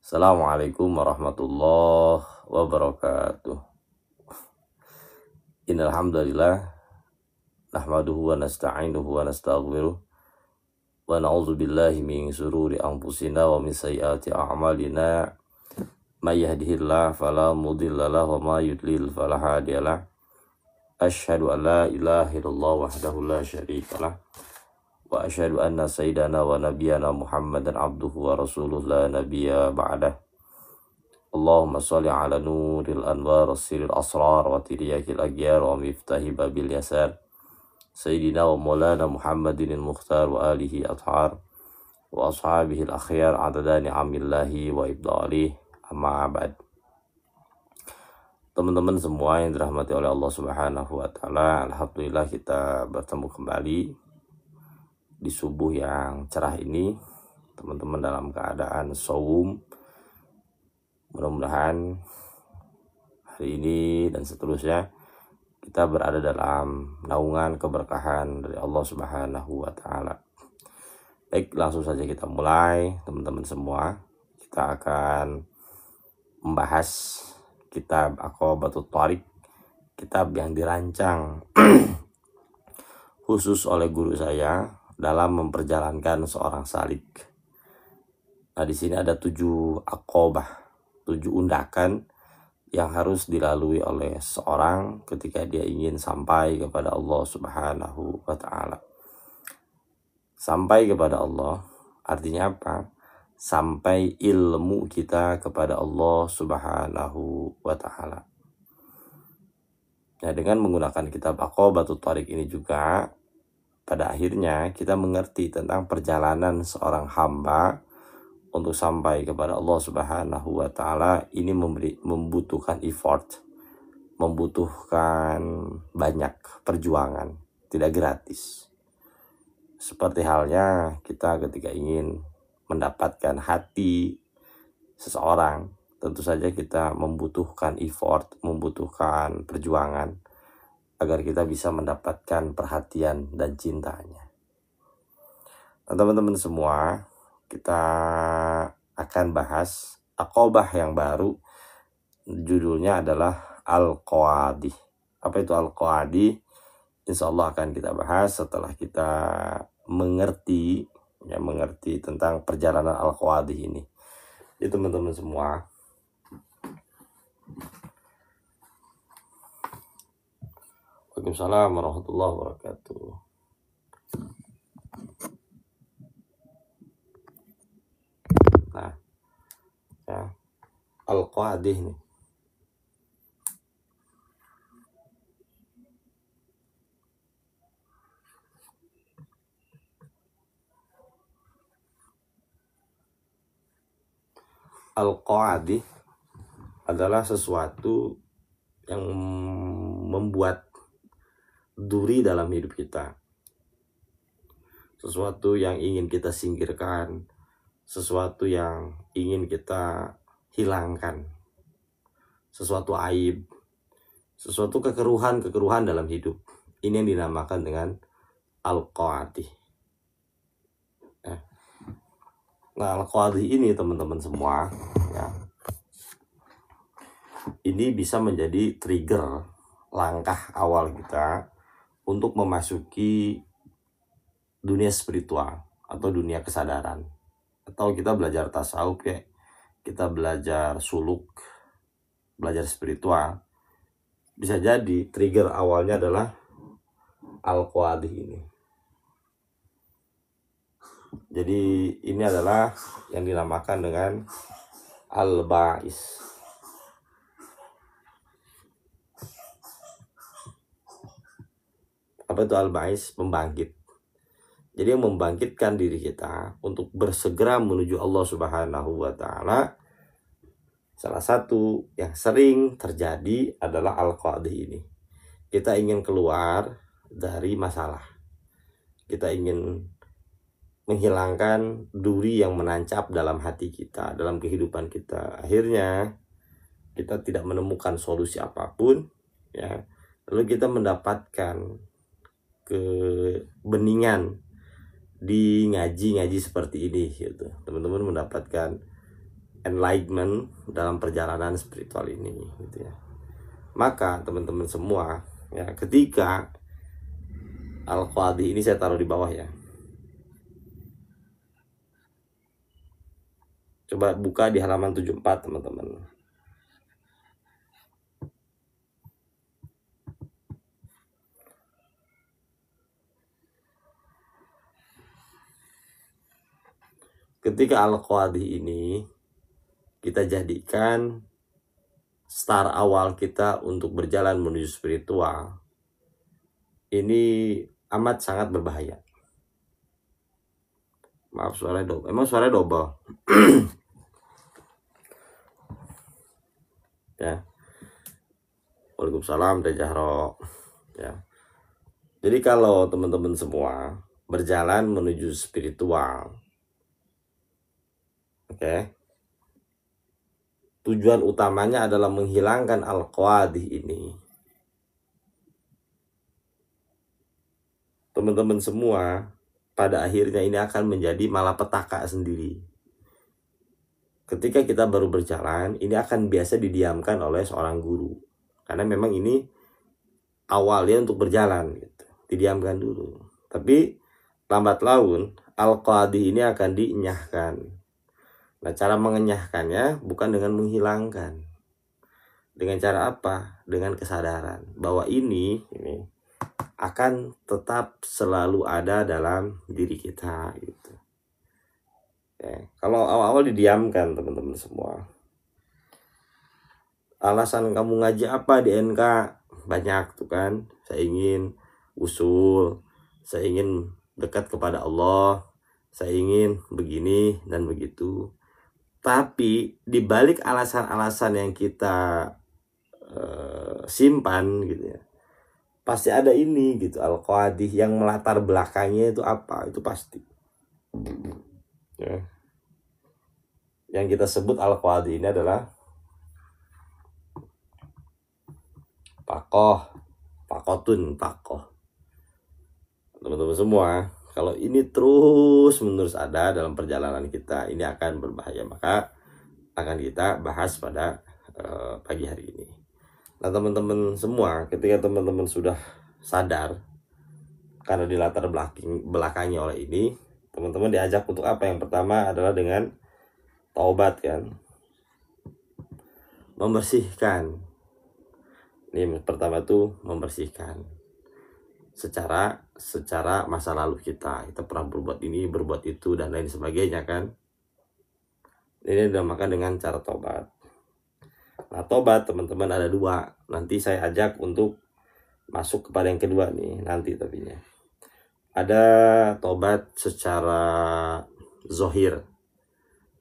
Assalamualaikum warahmatullahi wabarakatuh. Innal hamdalillah nahmaduhu wa nasta'inuhu wa nastaghfiruh wa na'udzu billahi min shururi anfusina wa min sayyiati a'malina. May yahdihillahu fala mudilla lahu wa may yudlil fala hadiyalah. Asyhadu an la ilaha illallah wahdahu la syarikalah wa asyhadu anna sayyidana wa nabiyyana Muhammadan abduhu wa rasuluh la nabiyya ba'dah. Allahumma sholli ala nuril anwar siril asrar wa tiryakil aghyar wa miftahi babil yasar sayyidina wa maulana Muhammadin al-mukhtar wa alihi athar wa ashabihi al-akhyar adada ni'amillahi wa ibdalih, amma ba'd. Teman-teman semua yang dirahmati oleh Allah Subhanahu wa taala, alhamdulillah kita bertemu kembali di subuh yang cerah ini, teman-teman dalam keadaan saum. Mudah-mudahan hari ini dan seterusnya kita berada dalam naungan keberkahan dari Allah Subhanahu wa taala. Baik, langsung saja kita mulai, teman-teman semua. Kita akan membahas kitab Aqabatut Thariq, kitab yang dirancang khusus oleh guru saya dalam memperjalankan seorang salik. Nah, di sini ada 7 aqabah, 7 undakan yang harus dilalui oleh seorang ketika dia ingin sampai kepada Allah Subhanahu wa taala. Sampai kepada Allah artinya apa? Sampai ilmu kita kepada Allah Subhanahu wa taala. Nah, dengan menggunakan kitab Aqabatut Thariq ini juga pada akhirnya kita mengerti tentang perjalanan seorang hamba untuk sampai kepada Allah Subhanahu wa taala. Ini membutuhkan effort, membutuhkan banyak perjuangan, tidak gratis. Seperti halnya kita ketika ingin mendapatkan hati seseorang, tentu saja kita membutuhkan effort, membutuhkan perjuangan agar kita bisa mendapatkan perhatian dan cintanya. Nah, teman-teman semua, kita akan bahas aqabah yang baru. Judulnya adalah Al-Qawadi. Apa itu Al-Qawadi? Insya Allah akan kita bahas setelah kita mengerti tentang perjalanan Al-Qawadi ini. Jadi teman-teman semua, Waalaikumsalam warahmatullahi wabarakatuh. Nah, ya, Al-Qawadi ini. Al-Qawadi adalah sesuatu yang membuat duri dalam hidup kita, sesuatu yang ingin kita singkirkan, sesuatu yang ingin kita hilangkan, sesuatu aib, sesuatu kekeruhan dalam hidup. Ini yang dinamakan dengan Al-Qawadi. Nah, Al-Qawadi ini teman-teman semua, ya, ini bisa menjadi trigger, langkah awal kita untuk memasuki dunia spiritual atau dunia kesadaran. Atau kita belajar tasawuf, ya, kita belajar suluk, belajar spiritual. Bisa jadi trigger awalnya adalah Al-Qawadi ini. Jadi ini adalah yang dinamakan dengan Al-Ba'is. Apa itu Al-Ba'is? Pembangkit. Jadi yang membangkitkan diri kita untuk bersegera menuju Allah Subhanahu wa taala, salah satu yang sering terjadi adalah Al-Qawadi ini. Kita ingin keluar dari masalah. Kita ingin menghilangkan duri yang menancap dalam hati kita, dalam kehidupan kita. Akhirnya kita tidak menemukan solusi apapun, ya. Lalu kita mendapatkan kebeningan di ngaji-ngaji seperti ini, gitu. Teman-teman mendapatkan enlightenment dalam perjalanan spiritual ini gitu ya. Maka teman-teman semua ya, ketika Al-Qadhi ini saya taruh di bawah ya, coba buka di halaman 74 teman-teman. Ketika Al-Qadhi ini kita jadikan start awal kita untuk berjalan menuju spiritual, ini amat sangat berbahaya. Maaf suaranya double. Emang suaranya double? Ya. Waalaikumsalam Tejahro. Ya. Jadi kalau teman-teman semua berjalan menuju spiritual, oke, tujuan utamanya adalah menghilangkan Al-Qadhi ini. Teman-teman semua pada akhirnya ini akan menjadi malapetaka sendiri. Ketika kita baru berjalan, ini akan biasa didiamkan oleh seorang guru. Karena memang ini awalnya untuk berjalan gitu. Didiamkan dulu. Tapi lambat laun Al-Qadhi ini akan dienyahkan. Nah, cara mengenyahkannya bukan dengan menghilangkan. Dengan cara apa? Dengan kesadaran bahwa ini akan tetap selalu ada dalam diri kita gitu. Ya, kalau awal-awal didiamkan teman-teman semua. Alasan kamu ngaji apa di NK? Banyak tuh kan. Saya ingin usul, saya ingin dekat kepada Allah, saya ingin begini dan begitu. Tapi di balik alasan-alasan yang kita simpan gitu ya, pasti ada ini gitu, Al-Qadhi yang melatar belakangnya itu apa, itu pasti ya. Yang kita sebut Al-Qadhi ini adalah pakotun. Teman-teman semua, kalau ini terus menerus ada dalam perjalanan kita, ini akan berbahaya. Maka akan kita bahas pada pagi hari ini. Nah teman-teman semua, ketika teman-teman sudah sadar karena dilatar belakangi oleh ini, teman-teman diajak untuk apa? Yang pertama adalah dengan taubat kan, membersihkan. Ini pertama tuh membersihkan secara masa lalu kita pernah berbuat ini, berbuat itu dan lain sebagainya kan. Ini dinamakan dengan cara tobat. Nah tobat teman-teman ada dua. Nanti saya ajak untuk masuk kepada yang kedua nih nanti. Tapi ya ada tobat secara zohir,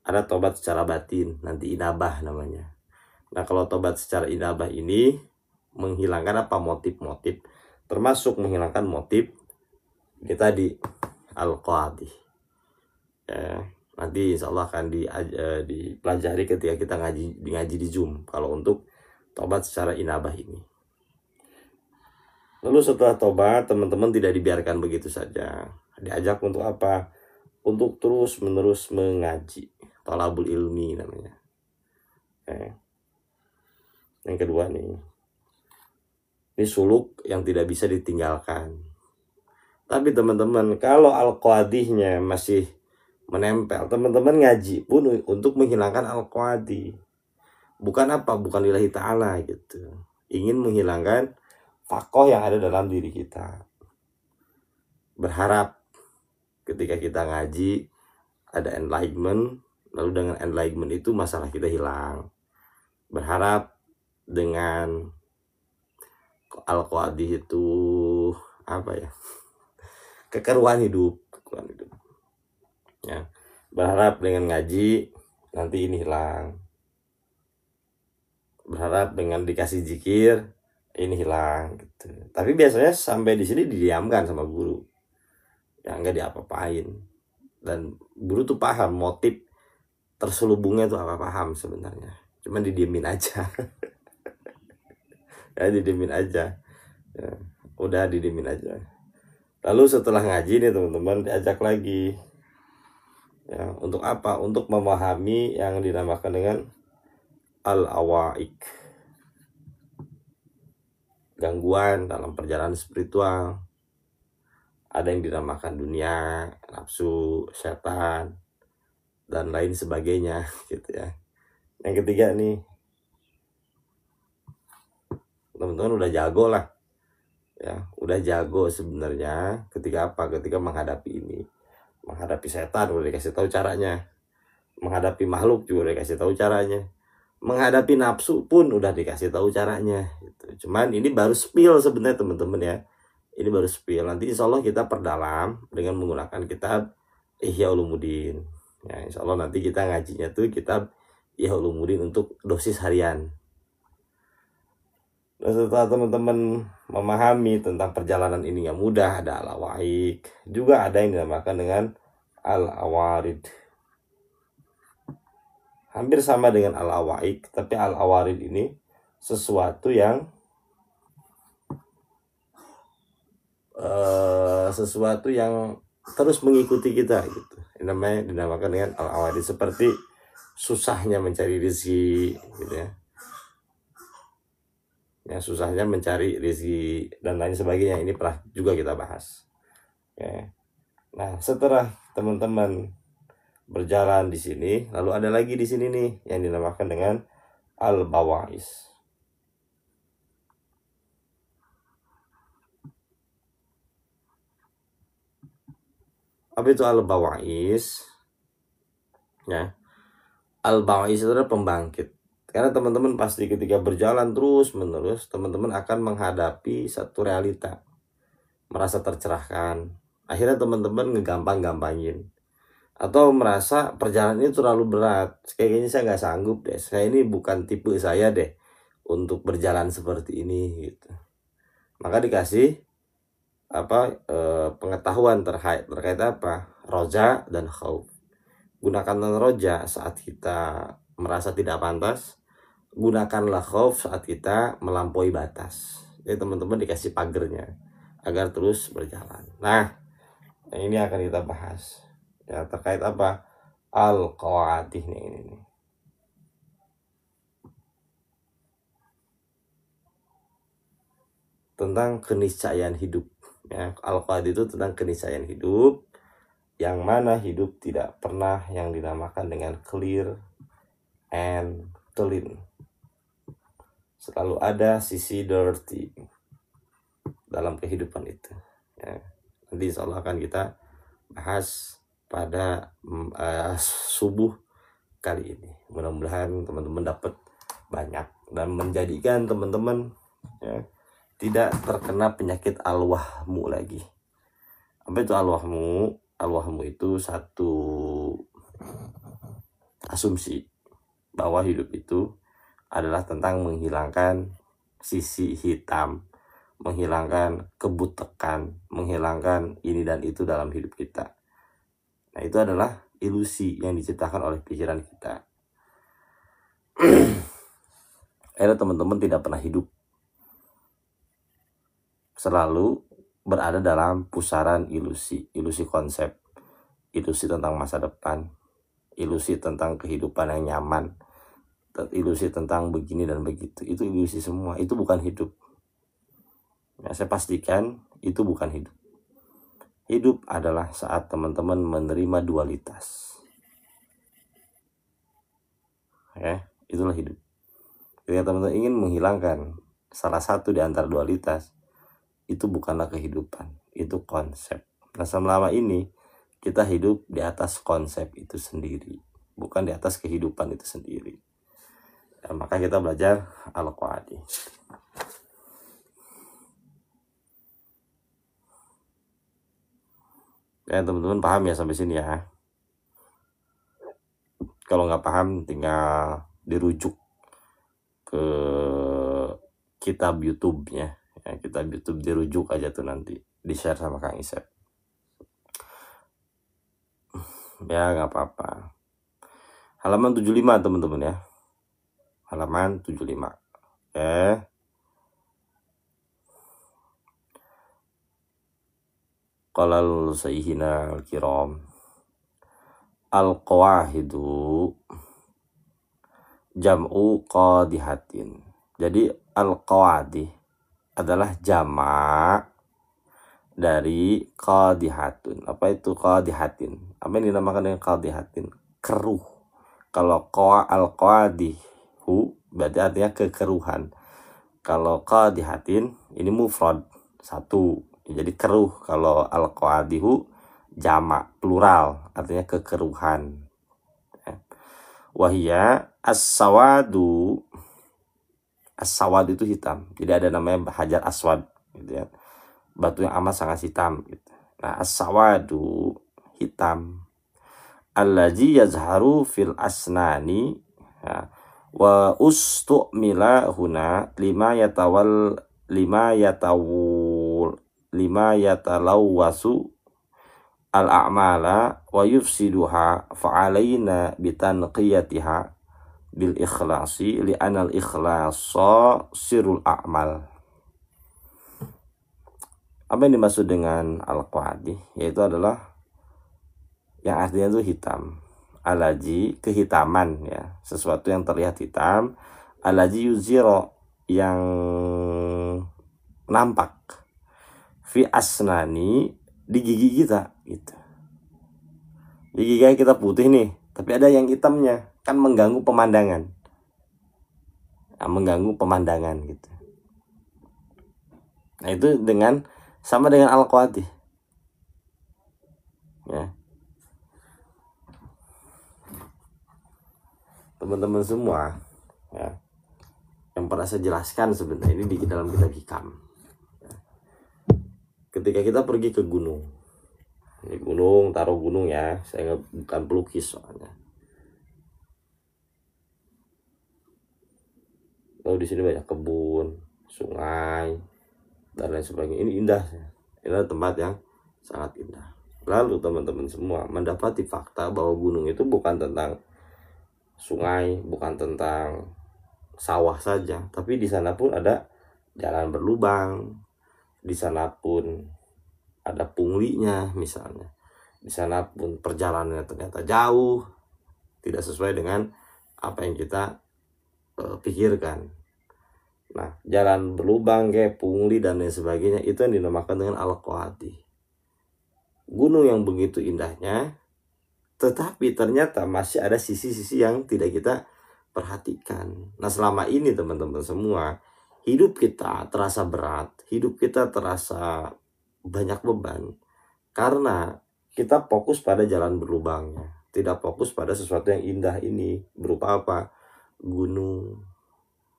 ada tobat secara batin, nanti inabah namanya. Nah kalau tobat secara inabah ini menghilangkan apa? Motif-motif, termasuk menghilangkan motif ini tadi Al-Qadhi ya. Nanti insya Allah akan dipelajari ketika kita ngaji di Zoom kalau untuk tobat secara inabah ini. Lalu setelah tobat, teman-teman tidak dibiarkan begitu saja. Diajak untuk apa? Untuk terus menerus mengaji. Thalabul ilmi namanya. Yang kedua nih, ini suluk yang tidak bisa ditinggalkan. Tapi teman-teman, kalau Al-Qadhinya masih menempel, teman-teman ngaji pun untuk menghilangkan Al-Qadhi. Bukan apa? Bukan lillahi ta'ala gitu. Ingin menghilangkan fakoh yang ada dalam diri kita. Berharap ketika kita ngaji ada enlightenment, lalu dengan enlightenment itu masalah kita hilang. Berharap dengan Al-Qadhi itu apa ya? Kekeruan hidup. Ya, berharap dengan ngaji nanti ini hilang. Berharap dengan dikasih zikir ini hilang gitu. Tapi biasanya sampai di sini didiamkan sama guru. Ya enggak diapa-apain. Dan guru tuh paham motif terselubungnya tuh apa, paham sebenarnya. Cuman didiemin aja. Ya didiemin aja. Ya, udah didiemin aja. Lalu setelah ngaji nih teman-teman diajak lagi Ya, untuk apa? Untuk memahami yang dinamakan dengan al-awaik, gangguan dalam perjalanan spiritual. Ada yang dinamakan dunia, nafsu, setan, dan lain sebagainya gitu ya. Yang ketiga nih, teman-teman udah jago lah ya, udah jago sebenarnya ketika apa? Ketika menghadapi ini, menghadapi setan udah dikasih tahu caranya, menghadapi makhluk juga udah dikasih tahu caranya, menghadapi nafsu pun udah dikasih tahu caranya gitu. Cuman ini baru spill sebenarnya teman-teman ya, ini baru spill. Nanti insya Allah kita perdalam dengan menggunakan kitab Ihya Ulumuddin ya. Insya Allah nanti kita ngajinya tuh kitab Ihya Ulumuddin untuk dosis harian. Dan setelah teman-teman memahami tentang perjalanan ini yang mudah, ada al-awaik, juga ada yang dinamakan dengan al-awarid. Hampir sama dengan al-awaik, tapi al-awarid ini sesuatu yang terus mengikuti kita gitu. Ini namanya dinamakan dengan al-awarid, seperti susahnya mencari rezeki gitu ya. Ya, susahnya mencari rezeki dan lain sebagainya. Ini pernah juga kita bahas. Oke. Nah, setelah teman-teman berjalan di sini, lalu ada lagi di sini nih yang dinamakan dengan al-bawais. Apa itu al-bawais? Ya, al-bawais itu adalah pembangkit. Karena teman-teman pasti ketika berjalan terus-menerus, teman-teman akan menghadapi satu realita, merasa tercerahkan. Akhirnya teman-teman ngegampang-gampangin, atau merasa perjalanan ini terlalu berat, kayaknya saya nggak sanggup deh, saya ini bukan tipe saya deh untuk berjalan seperti ini gitu. Maka dikasih pengetahuan terkait apa? Roja dan khauf. Gunakanlah roja saat kita merasa tidak pantas, gunakanlah khauf saat kita melampaui batas. Jadi teman-teman dikasih pagernya agar terus berjalan. Nah, ini akan kita bahas ya, terkait apa? Al-qawaidih ini. Tentang keniscayaan hidup ya. Al-qawaidih itu tentang keniscayaan hidup, yang mana hidup tidak pernah yang dinamakan dengan clear and clean. Selalu ada sisi dirty dalam kehidupan itu ya. Nanti insya Allah akan kita bahas pada subuh kali ini. Mudah-mudahan teman-teman dapat banyak dan menjadikan teman-teman ya, tidak terkena penyakit al-wahmu lagi. Apa itu al-wahmu? Al-wahmu itu satu asumsi bahwa hidup itu adalah tentang menghilangkan sisi hitam, menghilangkan kebutekan, menghilangkan ini dan itu dalam hidup kita. Nah, itu adalah ilusi yang diciptakan oleh pikiran kita. Akhirnya teman-teman tidak pernah hidup, selalu berada dalam pusaran ilusi, ilusi konsep, ilusi tentang masa depan, ilusi tentang kehidupan yang nyaman, ilusi tentang begini dan begitu. Itu ilusi semua, itu bukan hidup ya, saya pastikan itu bukan hidup. Hidup adalah saat teman-teman menerima dualitas ya, itulah hidup. Ketika teman-teman ingin menghilangkan salah satu di antara dualitas, itu bukanlah kehidupan, itu konsep. Nah, selama ini kita hidup di atas konsep itu sendiri, bukan di atas kehidupan itu sendiri. Ya, maka kita belajar al-qawaidih. Ya, teman-teman paham ya sampai sini ya. Kalau nggak paham tinggal dirujuk ke kitab YouTube-nya ya, kitab YouTube dirujuk aja tuh, nanti di-share sama Kang Isep ya, nggak apa-apa. Halaman 75 teman-teman ya, halaman 75. Qalal sayyidina al-kiram al-qawahidu jam'u qadihatin. Jadi al-qawadih adalah jamak dari qadihatun. Apa itu qadihatin? Apa yang dinamakan dengan qadihatin? Keruh. Kalau al-qadihu berarti artinya kekeruhan. Kalau qadihatin ini mufrad, satu. Jadi keruh. Kalau al-qadihu jamak, plural, artinya kekeruhan. Wahia as-sawadu. As-sawad itu hitam. Jadi ada namanya hajar aswad, gitu ya. Batu yang amat sangat hitam, gitu. Nah, as-sawadu hitam. Allazi yazharu fil asnani, ya. Wa ustu'mila huna lima yatalawwasu al-a'mala wa yufsiduha fa'alaina bitanqiyatiha bil ikhlasi li'anal ikhlasa sirul a'mal. Apa yang dimaksud dengan al-qadi? Yaitu adalah yang artinya itu hitam. Alaji, kehitaman, ya, sesuatu yang terlihat hitam. Alaji yuziro, yang nampak. Fi asnani, di gigi kita, gitu. Di gigi kita putih nih, tapi ada yang hitamnya, kan mengganggu pemandangan. Nah, mengganggu pemandangan, gitu. Nah, itu sama dengan al-qadi, ya. Teman-teman semua, ya, yang pernah saya jelaskan sebenarnya ini di dalam kitab Hikam. Ketika kita pergi ke gunung, ini gunung, taruh gunung ya, saya bukan pelukis soalnya. Lalu di sini banyak kebun, sungai, dan lain sebagainya. Ini indah, ini adalah tempat yang sangat indah. Lalu teman-teman semua mendapati fakta bahwa gunung itu bukan tentang sungai, bukan tentang sawah saja, tapi di sana pun ada jalan berlubang, di sana pun ada punglinya misalnya, di sana pun perjalanannya ternyata jauh, tidak sesuai dengan apa yang kita pikirkan. Nah, jalan berlubang, kayak pungli dan lain sebagainya, itu yang dinamakan dengan al-qadi. Gunung yang begitu indahnya, tetapi ternyata masih ada sisi-sisi yang tidak kita perhatikan. Nah, selama ini teman-teman semua, hidup kita terasa berat, hidup kita terasa banyak beban, karena kita fokus pada jalan berlubangnya, tidak fokus pada sesuatu yang indah ini. Berupa apa? Gunung.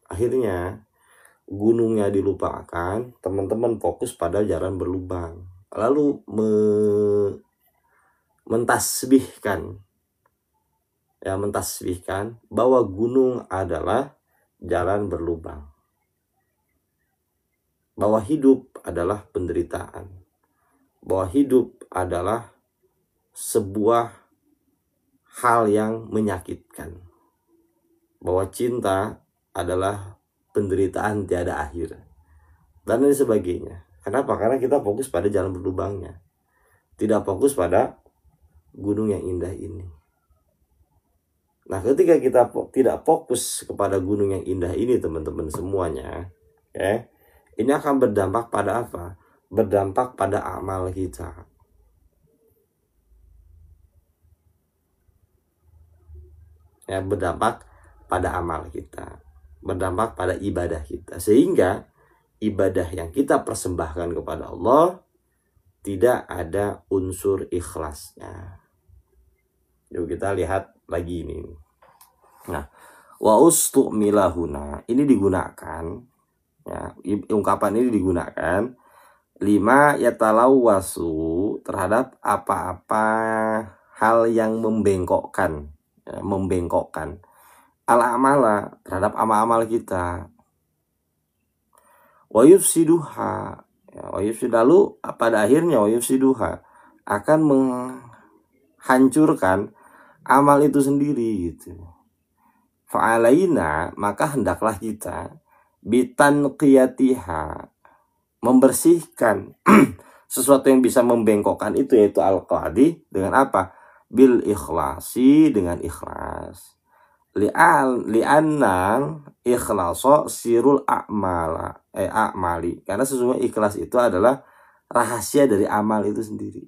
Akhirnya gunungnya dilupakan, teman-teman fokus pada jalan berlubang. Lalu mentasbihkan bahwa gunung adalah jalan berlubang, bahwa hidup adalah penderitaan, bahwa hidup adalah sebuah hal yang menyakitkan, bahwa cinta adalah penderitaan tiada akhir, dan lain sebagainya. Kenapa? Karena kita fokus pada jalan berlubangnya, tidak fokus pada gunung yang indah ini. Nah, ketika kita tidak fokus kepada gunung yang indah ini, teman-teman semuanya, ini akan berdampak pada apa? Berdampak pada amal kita. Ya, berdampak pada amal kita, berdampak pada ibadah kita, sehingga ibadah yang kita persembahkan kepada Allah tidak ada unsur ikhlasnya. Yuk kita lihat lagi ini. Nah, wa ustu'milahuna, ini digunakan, ya, ungkapan ini digunakan lima yatalawwasu, terhadap apa-apa hal yang membengkokkan, ya, membengkokkan al-amala, terhadap amal-amal kita. Wa yufsiduha, ya, wa yufsidalu, pada akhirnya wa yufsiduha akan menghancurkan amal itu sendiri, gitu. Fa'alaina, maka hendaklah kita bitanqiyatiha, membersihkan sesuatu yang bisa membengkokkan itu, yaitu al-qadi, dengan apa? bil ikhlasi, dengan ikhlas. Li'annal ikhlaso sirul a'mali, karena sesungguhnya ikhlas itu adalah rahasia dari amal itu sendiri.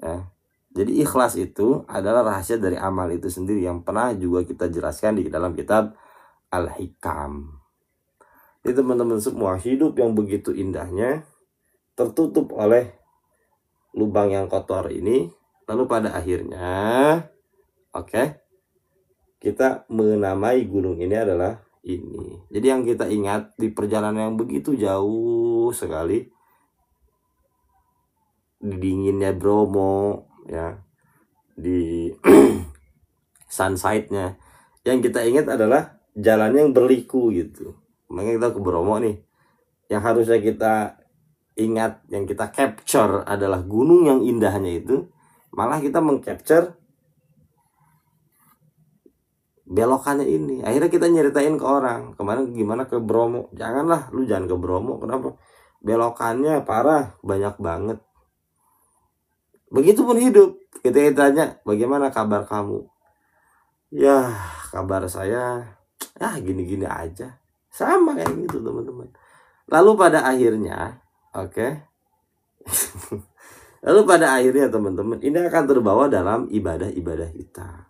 Ya. Jadi ikhlas itu adalah rahasia dari amal itu sendiri, yang pernah juga kita jelaskan di dalam kitab Al-Hikam. Jadi teman-teman semua, hidup yang begitu indahnya tertutup oleh lubang yang kotor ini, lalu pada akhirnya kita menamai gunung ini adalah ini. Jadi yang kita ingat di perjalanan yang begitu jauh sekali, di dinginnya Bromo, ya, di sunsightnya, yang kita ingat adalah jalan yang berliku gitu. Makanya kita ke Bromo nih, yang harusnya kita ingat, yang kita capture adalah gunung yang indahnya itu, malah kita mengcapture belokannya ini. Akhirnya kita nyeritain ke orang, kemarin gimana ke Bromo. Janganlah, lu jangan ke Bromo. Kenapa? Belokannya parah, banyak banget. Begitupun hidup. Kita tanya, bagaimana kabar kamu? Ya, kabar saya ya gini-gini aja. Sama kayak gitu teman-teman. Lalu pada akhirnya, lalu pada akhirnya teman-teman, ini akan terbawa dalam ibadah-ibadah kita.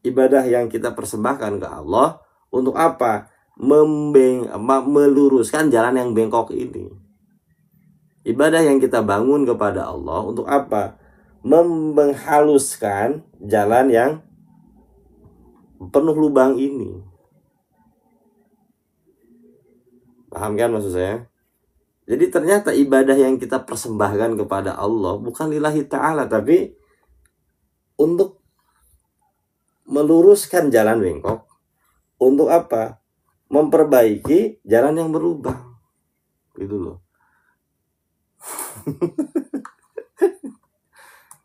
Ibadah yang kita persembahkan ke Allah untuk apa? Meluruskan jalan yang bengkok ini. Ibadah yang kita bangun kepada Allah untuk apa? Menghaluskan jalan yang penuh lubang ini. Paham kan maksud saya? Jadi ternyata ibadah yang kita persembahkan kepada Allah bukan lillahi ta'ala, tapi untuk meluruskan jalan bengkok. Untuk apa? Memperbaiki jalan yang berlubang. Gitu loh.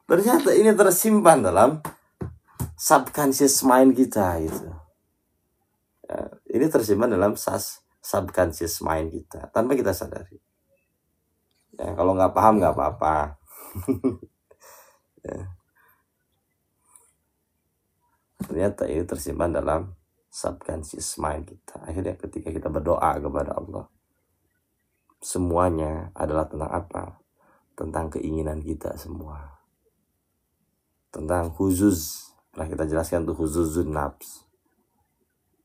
Ternyata ini tersimpan dalam subconscious mind kita gitu. Ya, ini tersimpan dalam subconscious mind kita tanpa kita sadari. Ya, kalau nggak paham nggak apa-apa. Ya. Ternyata ini tersimpan dalam subconscious mind kita. Akhirnya ketika kita berdoa kepada Allah, semuanya adalah tentang apa? Tentang keinginan kita semua. Tentang huzuz. Pernah kita jelaskan tuh huzuzun nafs.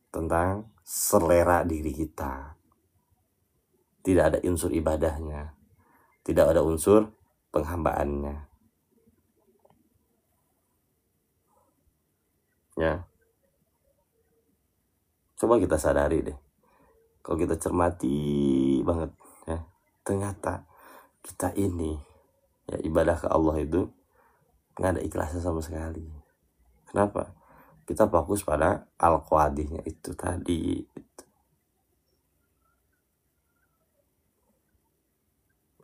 Tentang selera diri kita. Tidak ada unsur ibadahnya. Tidak ada unsur penghambaannya. Ya. Coba kita sadari deh. Kalau kita cermati banget, ya, ternyata kita ini, ya, ibadah ke Allah itu nggak ada ikhlasnya sama sekali. Kenapa? Kita fokus pada al-qawadihnya itu tadi.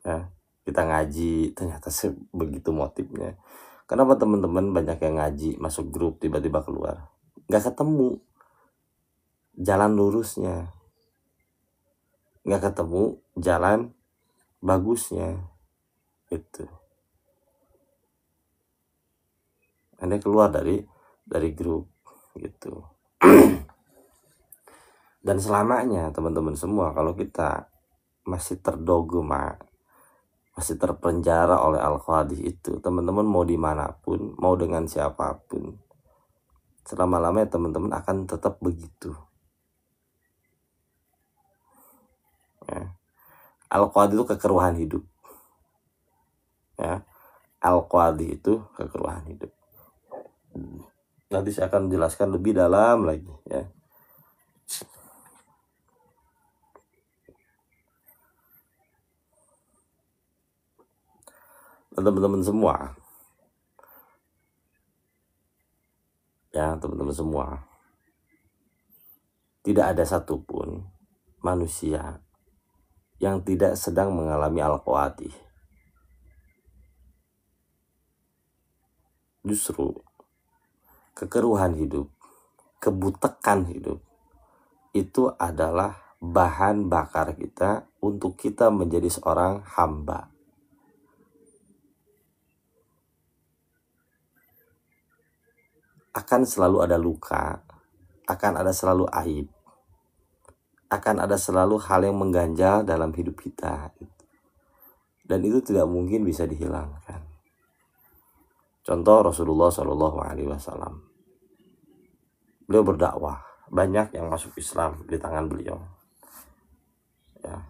Ya, kita ngaji, ternyata begitu motifnya. Kenapa teman-teman banyak yang ngaji, masuk grup, tiba-tiba keluar? Nggak ketemu jalan lurusnya. Nggak ketemu jalan bagusnya. Itu. Anda keluar dari grup gitu. Dan selamanya teman-teman semua, kalau kita masih terdogma, masih terpenjara oleh al-qawadih itu, teman-teman mau dimanapun, mau dengan siapapun, selama-lamanya teman-teman akan tetap begitu. Ya. Al-qawadih itu kekeruhan hidup. Ya. Al-qawadih itu kekeruhan hidup. Nanti saya akan jelaskan lebih dalam lagi, ya. Teman-teman semua, ya, teman-teman semua, tidak ada satupun manusia yang tidak sedang mengalami al-qawadih. Justru kekeruhan hidup, kebutekan hidup, itu adalah bahan bakar kita untuk kita menjadi seorang hamba. akan selalu ada luka, akan ada selalu aib, akan ada selalu hal yang mengganjal dalam hidup kita, dan itu tidak mungkin bisa dihilangkan. Contoh Rasulullah SAW, beliau berdakwah, banyak yang masuk Islam di tangan beliau. Ya.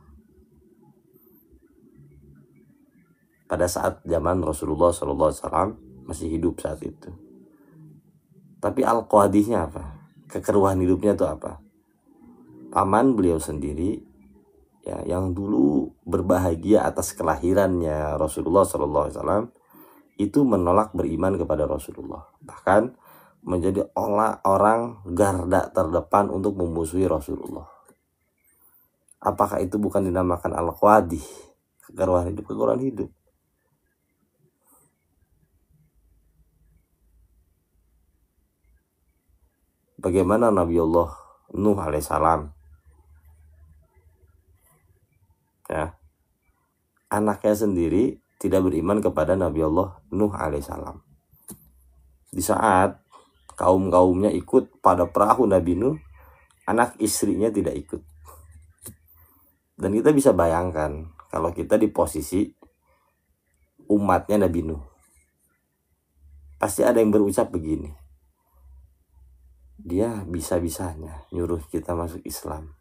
Pada saat zaman Rasulullah SAW masih hidup saat itu. Tapi al-qawadihnya apa? Kekeruhan hidupnya itu apa? Paman beliau sendiri, ya, yang dulu berbahagia atas kelahirannya Rasulullah SAW, itu menolak beriman kepada Rasulullah. Bahkan menjadi orang garda terdepan untuk memusuhi Rasulullah. Apakah itu bukan dinamakan al-qawadih? Kekeruhan hidup, kekeruhan hidup. Bagaimana Nabi Allah Nuh alaihissalam, ya, anaknya sendiri tidak beriman kepada Nabi Allah Nuh alaihissalam. Di saat kaum-kaumnya ikut pada perahu Nabi Nuh, anak istrinya tidak ikut. Dan kita bisa bayangkan kalau kita di posisi umatnya Nabi Nuh, pasti ada yang berucap begini, dia bisa-bisanya nyuruh kita masuk Islam,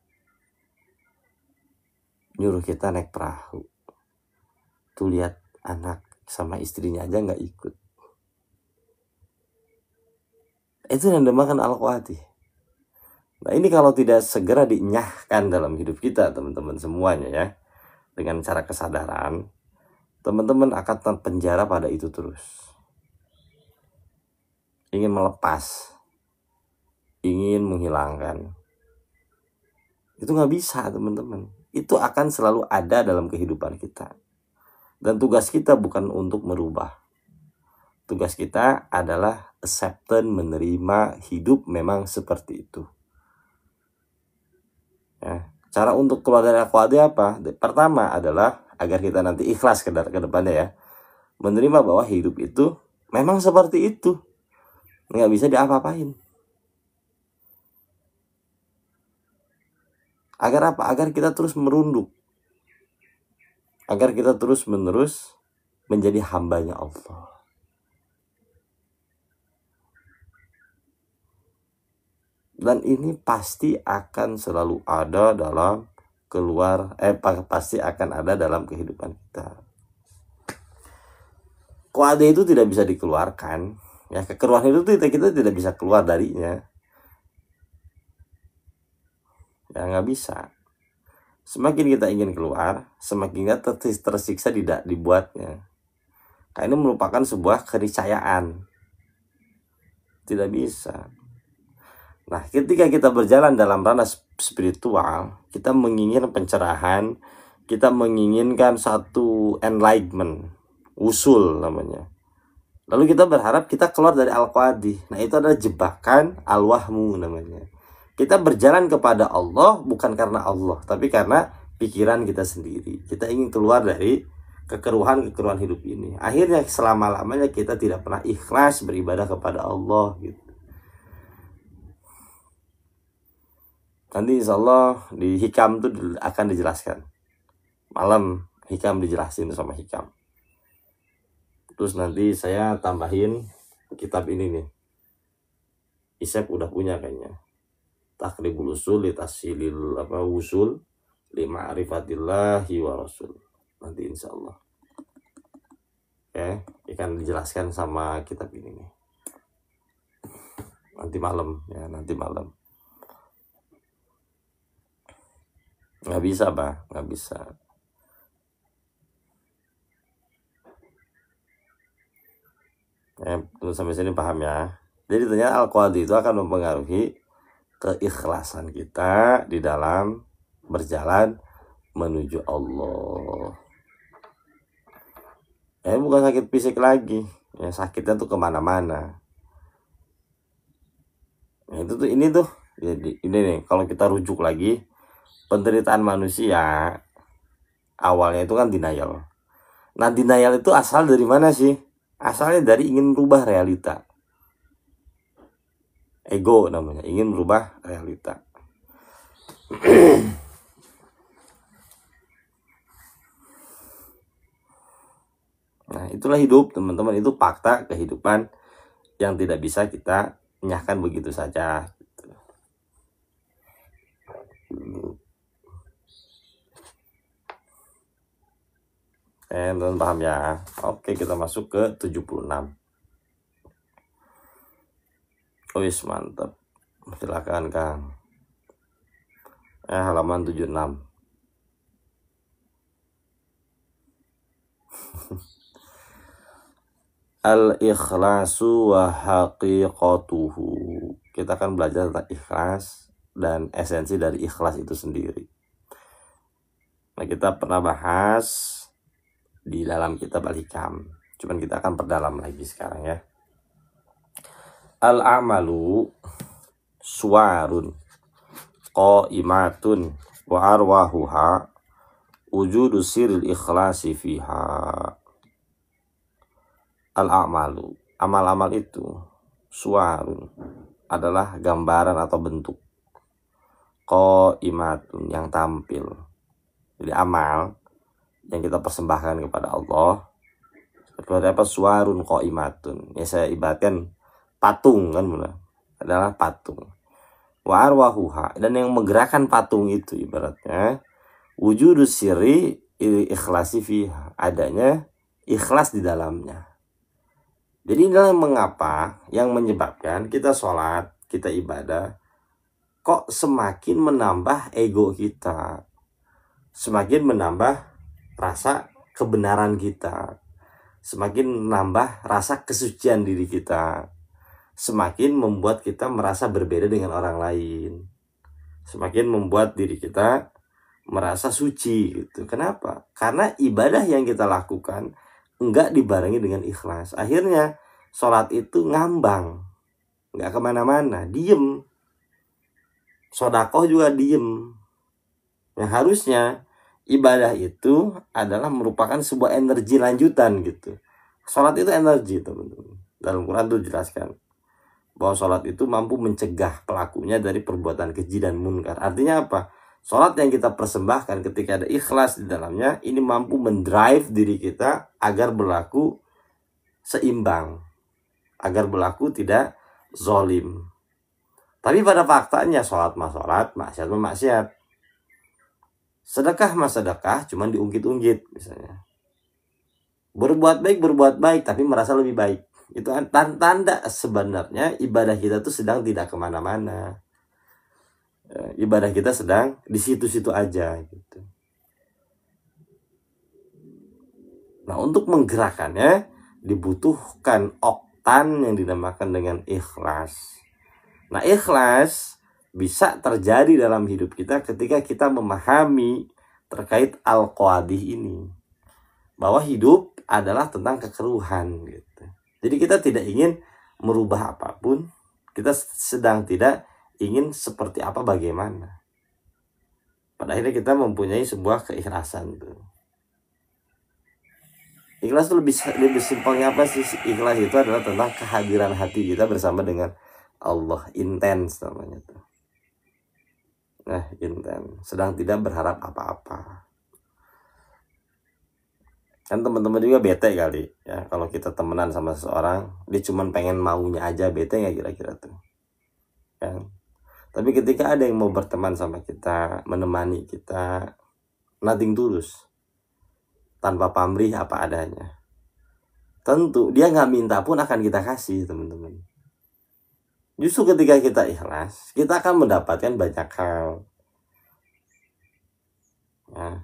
nyuruh kita naik perahu, tuh lihat anak sama istrinya aja nggak ikut. Itu yang dinamakan al-qawadih. Nah, ini kalau tidak segera dinyahkan dalam hidup kita, teman-teman semuanya, ya, dengan cara kesadaran, teman-teman akan terpenjara pada itu terus. Ingin melepas, ingin menghilangkan, itu nggak bisa, teman-teman. Itu akan selalu ada dalam kehidupan kita. Dan tugas kita bukan untuk merubah. Tugas kita adalah acceptance, menerima hidup memang seperti itu. Ya, cara untuk keluar dari al-qawadih apa? Pertama adalah agar kita nanti ikhlas ke depannya, ya. Menerima bahwa hidup itu memang seperti itu. Nggak bisa diapa-apain. Agar apa? Agar kita terus merunduk. Agar kita terus-menerus menjadi hambanya Allah. Dan ini pasti akan selalu ada dalam pasti akan ada dalam kehidupan kita. Qawadih itu tidak bisa dikeluarkan. Ya, kekeruhan itu kita tidak bisa keluar darinya. Ya, nggak bisa. Semakin kita ingin keluar, semakin kita tersiksa dibuatnya. Karena ini merupakan sebuah keniscayaan. Tidak bisa. Nah, ketika kita berjalan dalam ranah spiritual, kita menginginkan pencerahan, kita menginginkan satu enlightenment, usul namanya. Lalu kita berharap kita keluar dari al-qawadih. Nah, itu adalah jebakan al-wahmu namanya. Kita berjalan kepada Allah bukan karena Allah, tapi karena pikiran kita sendiri. Kita ingin keluar dari kekeruhan hidup ini. Akhirnya selama-lamanya kita tidak pernah ikhlas beribadah kepada Allah, gitu. Nanti insya Allah di Hikam itu akan dijelaskan. Malam Hikam dijelasin sama Hikam. Terus nanti saya tambahin kitab ini nih. Isep udah punya kayaknya. Taqribul Usul li Tahsilil Wusul li Ma'rifatillahi wa Rasul. Nanti insya Allah. Oke, akan dijelaskan sama kitab ini nih. Nanti malam, ya, nanti malam. Nggak bisa, Pak, nggak bisa. Terus sampai sini paham, ya. Jadi ternyata al-qawadih itu akan mempengaruhi keikhlasan kita di dalam berjalan menuju Allah. Bukan sakit fisik lagi, ya, sakitnya tuh kemana-mana. Ini tuh, jadi ini nih, kalau kita rujuk lagi. Penderitaan manusia awalnya itu kan denial. Nah, denial itu asal dari mana sih? Asalnya dari ingin merubah realita. Ego namanya, ingin merubah realita. Nah, itulah hidup, teman-teman. Itu fakta kehidupan yang tidak bisa kita nyahkan begitu saja. Teman paham ya? Oke, kita masuk ke 76. Wis, mantap. Silakan, Kang. Halaman 76. Al-ikhlasu wa haqiqatuhu. Kita akan belajar tentang ikhlas dan esensi dari ikhlas itu sendiri. Nah, kita pernah bahas di dalam kitab Al-Hikam. Cuman kita akan perdalam lagi sekarang ya. Al-amalu suwarun qaimatun wa arwahuha wujudu siril ikhlasi fiha. Al-amalu, amal-amal itu suwarun adalah gambaran atau bentuk. Qaimatun, yang tampil. Jadi amal yang kita persembahkan kepada Allah seperti apa? Suwarun qaimatun. Ya, saya ibaratkan patung kan, adalah patung. Wa arwahuha, dan yang menggerakkan patung itu ibaratnya wujudus sirri ikhlasi fiha, adanya ikhlas di dalamnya. Jadi inilah mengapa, yang menyebabkan kita sholat, kita ibadah kok semakin menambah ego kita, semakin menambah rasa kebenaran kita, semakin menambah rasa kesucian diri kita, semakin membuat kita merasa berbeda dengan orang lain, semakin membuat diri kita merasa suci gitu. Kenapa? Karena ibadah yang kita lakukan enggak dibarengi dengan ikhlas. Akhirnya sholat itu ngambang, enggak kemana-mana, diem. Sodakoh juga diem. Yang harusnya ibadah itu adalah merupakan sebuah energi lanjutan gitu. Sholat itu energi, teman-teman. Dalam Quran itu dijelaskan bahwa sholat itu mampu mencegah pelakunya dari perbuatan keji dan munkar. Artinya apa? Sholat yang kita persembahkan ketika ada ikhlas di dalamnya, ini mampu mendrive diri kita agar berlaku seimbang, agar berlaku tidak zolim. Tapi pada faktanya sholat mah sholat, maksiat mah maksiat. Sedekah mah sedekah, cuman diungkit-ungkit misalnya. Berbuat baik, tapi merasa lebih baik. Itu tanda sebenarnya ibadah kita tuh sedang tidak kemana-mana. Ibadah kita sedang di situ-situ aja gitu. Nah, untuk menggerakkannya dibutuhkan oktan yang dinamakan dengan ikhlas. Nah, ikhlas bisa terjadi dalam hidup kita ketika kita memahami terkait al-qawadih ini, bahwa hidup adalah tentang kekeruhan gitu. Jadi kita tidak ingin merubah apapun, kita sedang tidak ingin seperti apa bagaimana. Pada akhirnya kita mempunyai sebuah keikhlasan tuh. Ikhlas itu lebih simpelnya apa sih? Ikhlas itu adalah tentang kehadiran hati kita bersama dengan Allah, intens namanya tuh. Nah, intens, sedang tidak berharap apa-apa. Kan teman-teman juga bete kali ya kalau kita temenan sama seseorang, dia cuma pengen maunya aja, bete nggak kira-kira tuh kan? Tapi ketika ada yang mau berteman sama kita, menemani kita, nothing tulus, tanpa pamrih, apa adanya, tentu dia nggak minta pun akan kita kasih, teman-teman. Justru ketika kita ikhlas, kita akan mendapatkan banyak hal. Nah,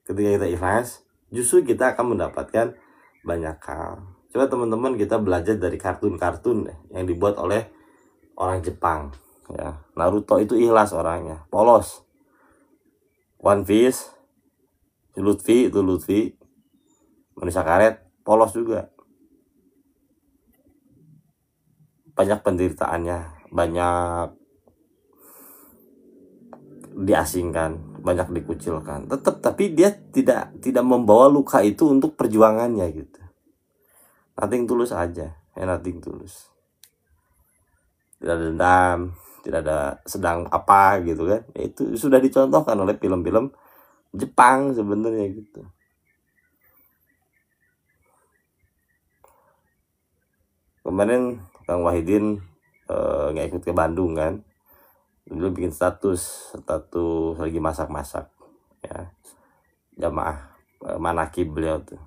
ketika kita ikhlas, justru kita akan mendapatkan banyak hal. Coba teman-teman kita belajar dari kartun-kartun yang dibuat oleh orang Jepang. Ya, Naruto itu ikhlas orangnya, polos. One Piece, Luffy, manusia karet, polos juga. Banyak penderitaannya, banyak diasingkan, banyak dikucilkan. Tapi dia tidak membawa luka itu untuk perjuangannya gitu. Nothing tulus aja, nothing tulus. tidak ada dendam, tidak ada sedang apa gitu kan. Itu sudah dicontohkan oleh film-film Jepang sebenarnya gitu. Kemarin Kang Wahidin nggak ikut ke Bandung kan, dulu bikin status lagi masak-masak ya, jamaah manakib beliau tuh.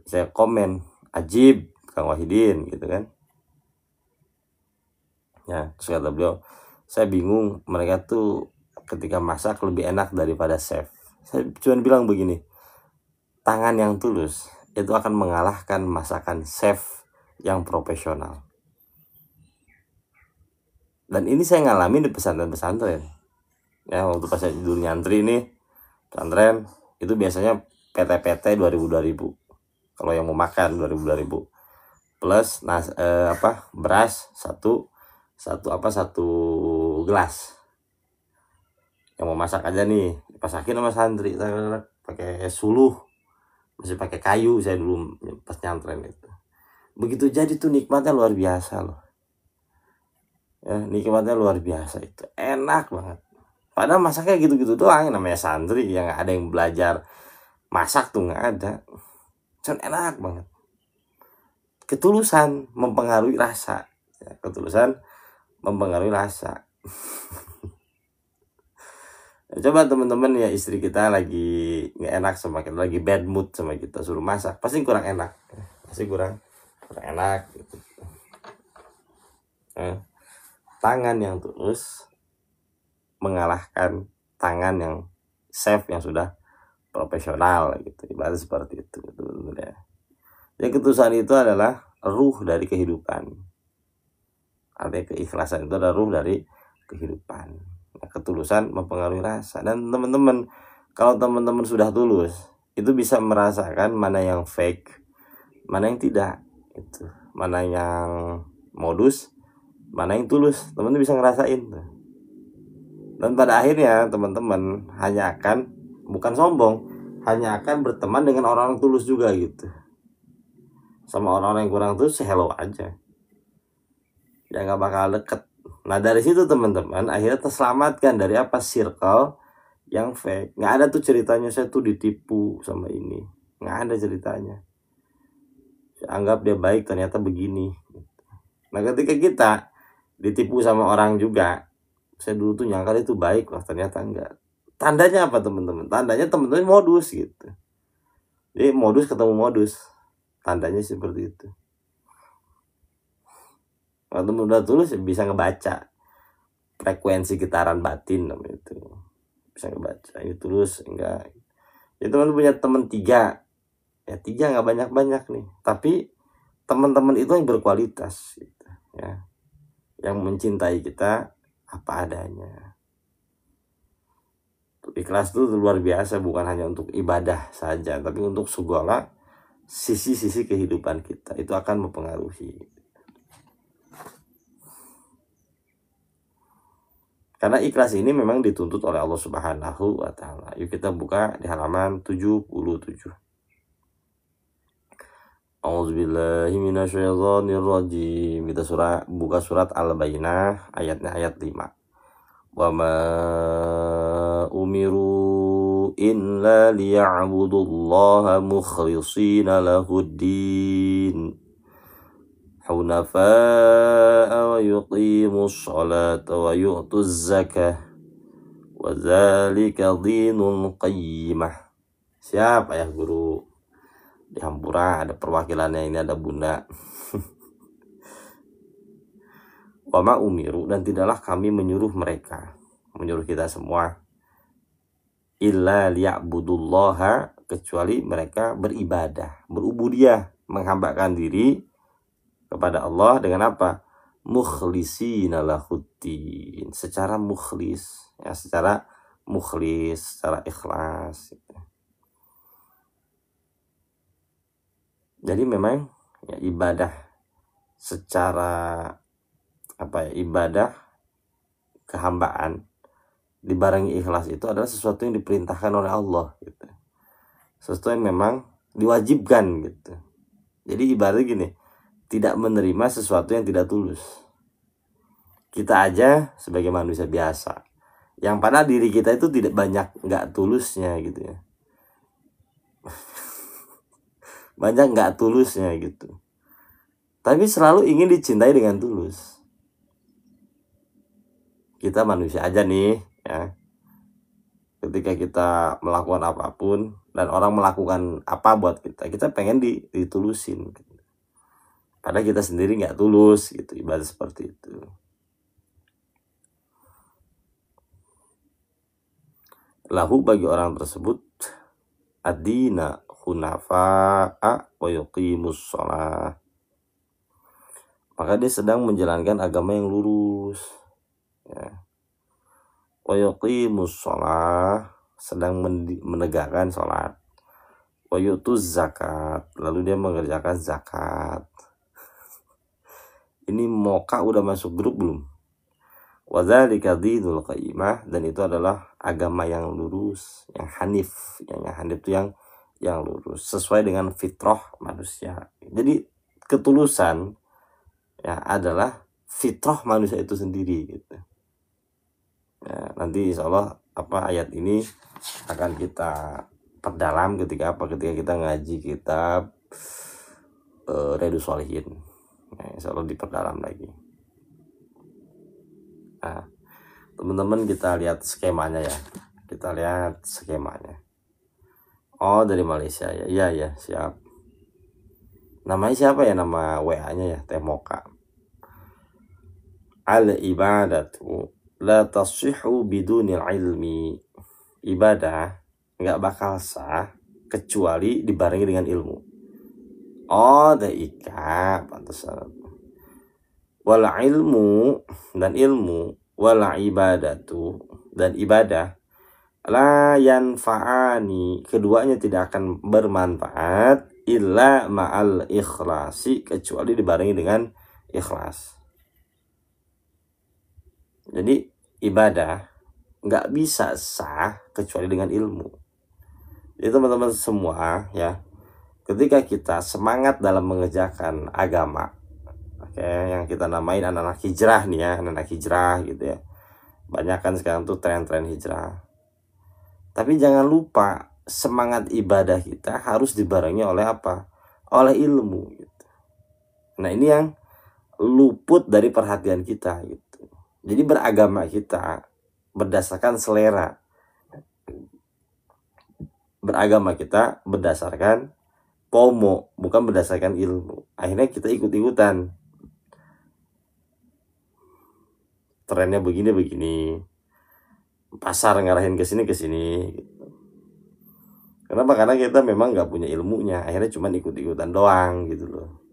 Saya komen, ajib Kang Wahidin gitu kan ya. Terus kata beliau, saya bingung, mereka tuh ketika masak lebih enak daripada chef. Saya cuma bilang begini, tangan yang tulus itu akan mengalahkan masakan chef yang profesional. Dan ini saya ngalamin di pesantren-pesantren ya. Waktu pas saya dulu nyantri nih pesantren, itu biasanya PT 2000 kalau yang mau makan 2000 plus beras satu gelas. Yang mau masak aja nih dipasakin sama santri, pakai suluh, masih pakai kayu saya dulu pas nyantren itu. Begitu jadi tuh nikmatnya luar biasa loh ya, nikmatnya luar biasa, itu enak banget. Padahal masaknya gitu-gitu doang, namanya santri yang ada yang belajar masak tuh nggak ada. Cuman enak banget. Ketulusan mempengaruhi rasa ya, ketulusan mempengaruhi rasa. Coba teman-teman ya, istri kita lagi nggak enak sama kita, lagi bad mood sama kita, suruh masak, pasti kurang enak, pasti kurang enak gitu. Tangan yang tulus mengalahkan tangan yang chef yang sudah profesional gitu, ibarat seperti itu ya. Jadi ketulusan itu adalah ruh dari kehidupan. Artinya keikhlasan itu adalah ruh dari kehidupan. Nah, ketulusan mempengaruhi rasa. Dan teman-teman, kalau teman-teman sudah tulus, itu bisa merasakan mana yang fake, mana yang tidak, itu mana yang modus, mana yang tulus. Teman-teman bisa ngerasain. Dan pada akhirnya teman-teman hanya akan, bukan sombong, hanya akan berteman dengan orang-orang tulus juga gitu. Sama orang-orang yang kurang tulus, hello aja ya, nggak bakal deket. Nah dari situ teman-teman akhirnya terselamatkan dari apa, circle yang fake. Nggak ada tuh ceritanya saya tuh ditipu sama ini, nggak ada ceritanya. Saya anggap dia baik, ternyata begini. Nah ketika kita ditipu sama orang juga, saya dulu tuh nyangka itu baik loh, ternyata enggak. Tandanya apa teman-teman? Tandanya teman-teman modus gitu. Jadi modus ketemu modus, tandanya seperti itu. Kalau teman udah tulus bisa ngebaca frekuensi getaran batin namanya itu, bisa ngebaca ini tulus enggak. Ya teman punya teman 3 ya, 3 nggak banyak-banyak nih, tapi teman-teman itu yang berkualitas gitu ya, yang mencintai kita apa adanya. Ikhlas itu luar biasa, bukan hanya untuk ibadah saja, tapi untuk segala sisi-sisi kehidupan kita itu akan mempengaruhi. Karena ikhlas ini memang dituntut oleh Allah Subhanahu wa Ta'ala. Yuk kita buka di halaman 77. A'udzubillahi minasyaitonirrajim. Kita buka surat Al-Bayyinah ayatnya ayat 5. Wa ma umiru illa liya'budullaha mukhlishina lahuddin hunafa'a wa yuqimus sholata wa yu'tuz zakah wa dzalika dinul qayyimah. Siap ayah guru di Hampura, ada perwakilannya ini, ada bunda. Wa ma umiru, dan tidaklah kami menyuruh mereka, menyuruh kita semua, illa liya'budullaha, kecuali mereka beribadah, berubudiyah, menghambakan diri kepada Allah dengan apa? Mukhlishina lahuddin, secara mukhlis ya, secara mukhlis, secara ikhlas gitu. Jadi memang ya, ibadah secara apa ya, ibadah kehambaan dibarengi ikhlas itu adalah sesuatu yang diperintahkan oleh Allah gitu, sesuatu yang memang diwajibkan gitu. Jadi ibaratnya gini, tidak menerima sesuatu yang tidak tulus. kita aja sebagai manusia biasa, yang pada diri kita itu tidak banyak nggak tulusnya gitu ya. Banyak nggak tulusnya gitu. Tapi selalu ingin dicintai dengan tulus. Kita manusia aja nih ya. Ketika kita melakukan apapun dan orang melakukan apa buat kita pengen ditulusin. Padahal kita sendiri nggak tulus gitu, ibadah seperti itu. Lahu bagi orang tersebut ad-dina hunafa'a wa yuqimus shalah. Maka dia sedang menjalankan agama yang lurus ya. Wa yuqimus shalah, sedang menegakkan salat. Wa yutuz zakat, lalu dia mengerjakan zakat. Ini moka udah masuk grup belum? Wa dzalika dinul qayyimah, dan itu adalah agama yang lurus, yang hanif. Yang hanif itu yang lurus, sesuai dengan fitrah manusia. Jadi ketulusan ya adalah fitrah manusia itu sendiri gitu. Ya, nanti insya Allah ayat ini akan kita perdalam ketika kita ngaji kitab Riyadhus Shalihin. Nah, insya Allah diperdalam lagi. Nah, teman-teman kita lihat skemanya ya. Kita lihat skemanya. Oh, dari Malaysia ya. Iya ya, siap. Namanya siapa ya, nama WA-nya ya? Temoka. Al-ibadatu la tasihhu bidunil ilmi. Ibadah nggak bakal sah kecuali dibarengi dengan ilmu. Oh, daika pantesan. Wal ilmu, dan ilmu, wal ibadatu, dan ibadah, la yanfa'ani, keduanya tidak akan bermanfaat illa ma'al ikhlasi, kecuali dibarengi dengan ikhlas. Jadi ibadah nggak bisa sah kecuali dengan ilmu. Jadi teman-teman semua ya, ketika kita semangat dalam mengerjakan agama, yang kita namain anak-anak hijrah nih ya, anak-anak hijrah gitu ya. Banyak kan sekarang tuh tren-tren hijrah. Tapi jangan lupa semangat ibadah kita harus dibarengi oleh apa? Oleh ilmu gitu. Nah, ini yang luput dari perhatian kita gitu. Jadi beragama kita berdasarkan selera. Beragama kita berdasarkan FOMO, bukan berdasarkan ilmu. Akhirnya kita ikut-ikutan. Trennya begini, pasar ngarahin ke sini gitu. Kenapa? Karena kita memang nggak punya ilmunya, akhirnya cuma ikut-ikutan doang gitu loh.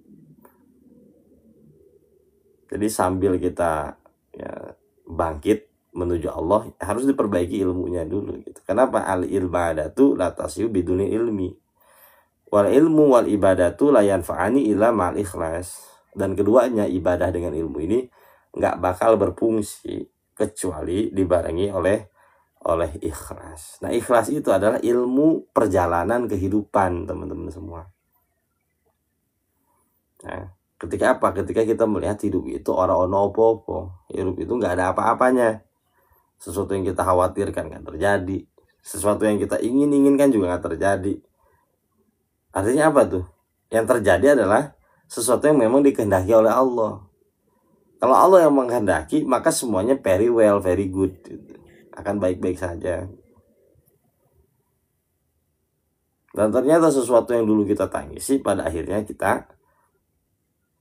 Jadi sambil kita ya bangkit menuju Allah, harus diperbaiki ilmunya dulu gitu. Kenapa? Al ibadatu la tasyu biduni ilmi, wal ilmu wal ibadatu la yanfa'ani illa ma'al ikhlas. Dan keduanya, ibadah dengan ilmu ini nggak bakal berfungsi kecuali dibarengi oleh ikhlas. Nah, ikhlas itu adalah ilmu perjalanan kehidupan teman-teman semua. Nah, ketika apa? Ketika kita melihat hidup itu ora-ono opo-opo, hidup itu nggak ada apa-apanya. Sesuatu yang kita khawatirkan nggak terjadi, sesuatu yang kita inginkan juga nggak terjadi. Artinya apa tuh? Yang terjadi adalah sesuatu yang memang dikehendaki oleh Allah. Kalau Allah yang menghendaki, maka semuanya very well, very good, akan baik-baik saja. Dan ternyata sesuatu yang dulu kita tangisi, pada akhirnya kita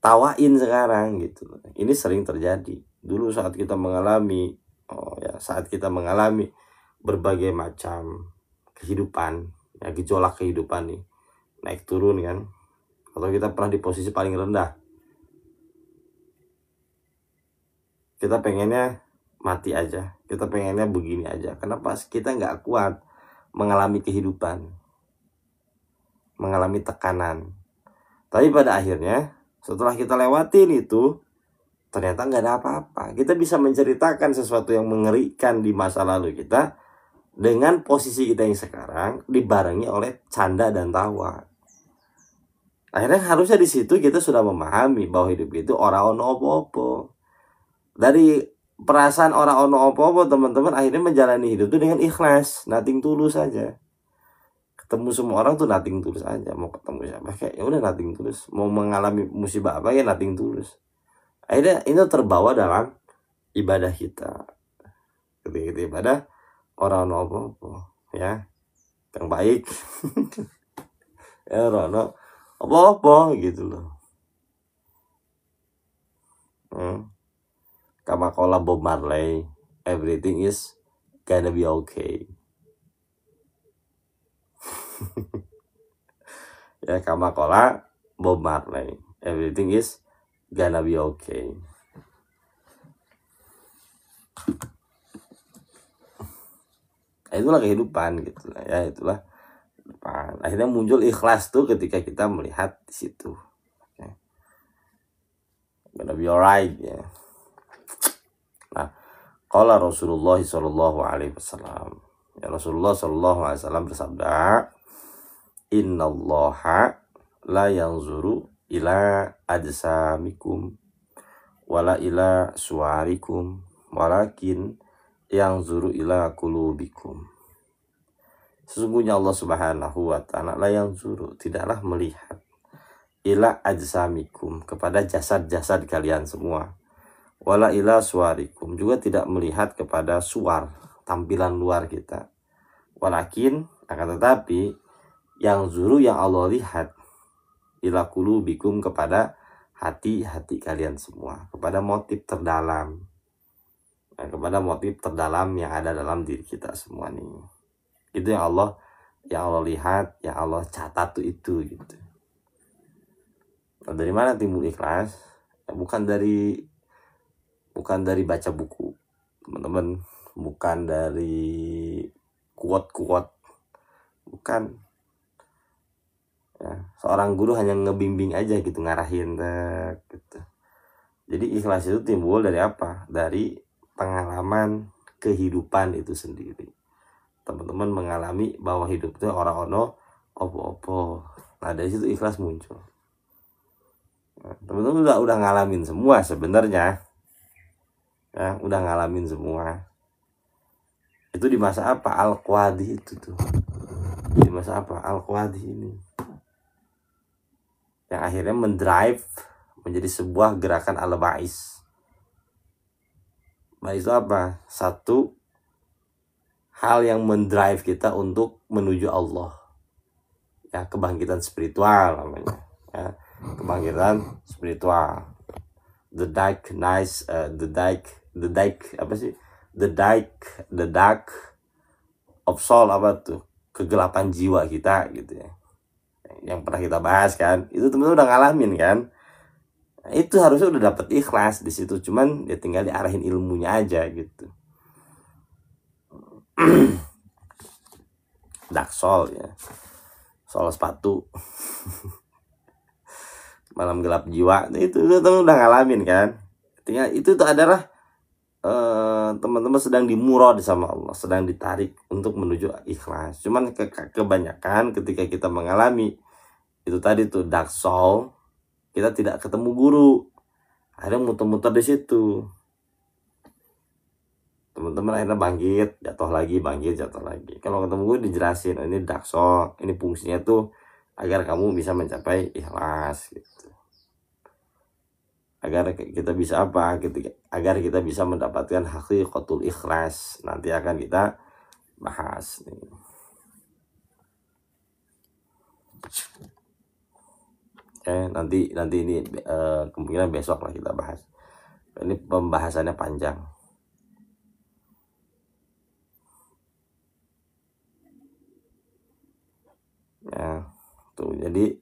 tawain sekarang gitu. Ini sering terjadi. Dulu saat kita mengalami, saat kita mengalami berbagai macam kehidupan, ya, gejolak kehidupan nih, naik turun kan, atau kita pernah di posisi paling rendah, kita pengennya mati aja, kita pengennya begini aja. Kenapa? Kita nggak kuat mengalami kehidupan, mengalami tekanan. Tapi pada akhirnya setelah kita lewatin itu, ternyata nggak ada apa-apa. Kita bisa menceritakan sesuatu yang mengerikan di masa lalu kita dengan posisi kita yang sekarang, dibarengi oleh canda dan tawa. Akhirnya harusnya di situ kita sudah memahami bahwa hidup itu ora ono opo-opo. Dari perasaan orang ono apa-apa, teman-teman akhirnya menjalani hidup itu dengan ikhlas, nothing tulus saja. Ketemu semua orang tuh nothing tulus aja, mau ketemu siapa kayak ya udah nothing tulus, mau mengalami musibah apa ya nothing tulus. Akhirnya itu terbawa dalam ibadah kita. Ketika ibadah orang ono apa-apa ya yang baik ya orang apa-apa gitu loh. Kama kola Bob Marley, everything is gonna be okay. Ya, kama kola Bob Marley, everything is gonna be okay. Itulah kehidupan gitu lah ya, itulah kehidupan. Akhirnya muncul ikhlas tuh ketika kita melihat di situ. Okay. Gonna be alright ya. Nah, qala Rasulullah sallallahu alaihi wasallam. Ya, Rasulullah sallallahu alaihi wasallam bersabda, "Innallaha la yanzuru ila ajsamikum wala ila suwarikum walakin yanzuru ila qulubikum." Sesungguhnya Allah Subhanahu wa taala la yanzuru, tidaklah melihat, ila ajsamikum, kepada jasad-jasad kalian semua, wala ila suwarikum, juga tidak melihat kepada suar, tampilan luar kita, walakin, akan tetapi, yang zuru, yang Allah lihat, ila qulubikum, kepada hati-hati kalian semua, kepada motif terdalam, kepada motif terdalam yang ada dalam diri kita semua nih. Itu yang Allah lihat, yang Allah catat tuh itu gitu. Nah, dari mana timbul ikhlas? Ya, bukan dari baca buku, teman-teman, bukan dari quote-quote, bukan. Ya, seorang guru hanya ngebimbing aja gitu, ngarahin gitu. Jadi ikhlas itu timbul dari apa? Dari pengalaman kehidupan itu sendiri. Teman-teman mengalami bahwa hidup itu orang ono opo-opo. Nah, dari situ ikhlas muncul. Nah, teman-teman udah ngalamin semua sebenarnya. Ya, udah ngalamin semua. Itu di masa apa? Al-Qawadi itu tuh. Di masa apa? Al-Qawadi ini. Yang akhirnya mendrive menjadi sebuah gerakan al-Ba'is. Ba'is itu apa? Satu hal yang mendrive kita untuk menuju Allah. Ya, kebangkitan spiritual namanya. Ya, kebangkitan spiritual. The dark of soul, apa tuh? Kegelapan jiwa kita gitu ya. Yang pernah kita bahas kan. Itu teman-teman udah ngalamin kan. Nah, itu harusnya udah dapet ikhlas di situ, cuman ya tinggal diarahin ilmunya aja gitu. Dark soul ya, soal sepatu. Malam gelap jiwa itu teman udah ngalamin kan. Tinggal itu tuh adalah teman-teman sedang dimurad sama Allah, sedang ditarik untuk menuju ikhlas. Cuman kebanyakan ketika kita mengalami itu tadi tuh dark soul, kita tidak ketemu guru, akhirnya muter-muter di situ. Teman-teman akhirnya bangkit, jatuh lagi, bangkit, jatuh lagi. Kalau ketemu gue dijelasin, ini dark soul, ini fungsinya tuh agar kamu bisa mencapai ikhlas gitu. Agar kita bisa apa? Agar kita bisa mendapatkan haqiqatul ikhlas. Nanti akan kita bahas nih. Nanti ini kemungkinan besok lah kita bahas. Ini pembahasannya panjang. Ya, tuh jadi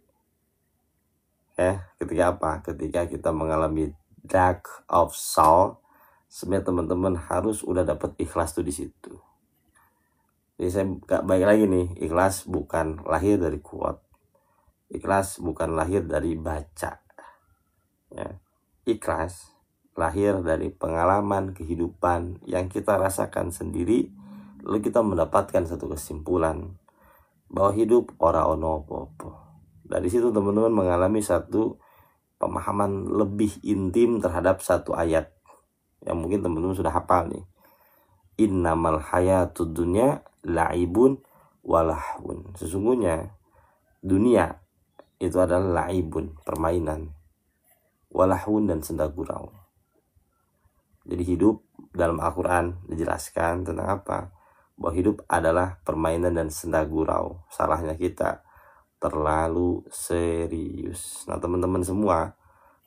ketika apa? Ketika kita mengalami dark of soul, sebenarnya teman-teman harus udah dapat ikhlas tuh di situ. Jadi saya gak baik lagi nih, ikhlas bukan lahir dari quote, ikhlas bukan lahir dari baca, ya. Ikhlas lahir dari pengalaman kehidupan yang kita rasakan sendiri, lalu kita mendapatkan satu kesimpulan bahwa hidup ora ono apa-apa. Dari situ teman-teman mengalami satu pemahaman lebih intim terhadap satu ayat. yang mungkin teman-teman sudah hafal nih. Innamal hayatud dunya la'ibun walahun. Sesungguhnya dunia itu adalah la'ibun, permainan, walahun, dan senda gurau. Jadi hidup dalam Al-Quran dijelaskan tentang apa? Bahwa hidup adalah permainan dan senda gurau. Salahnya kita terlalu serius. Nah teman-teman semua,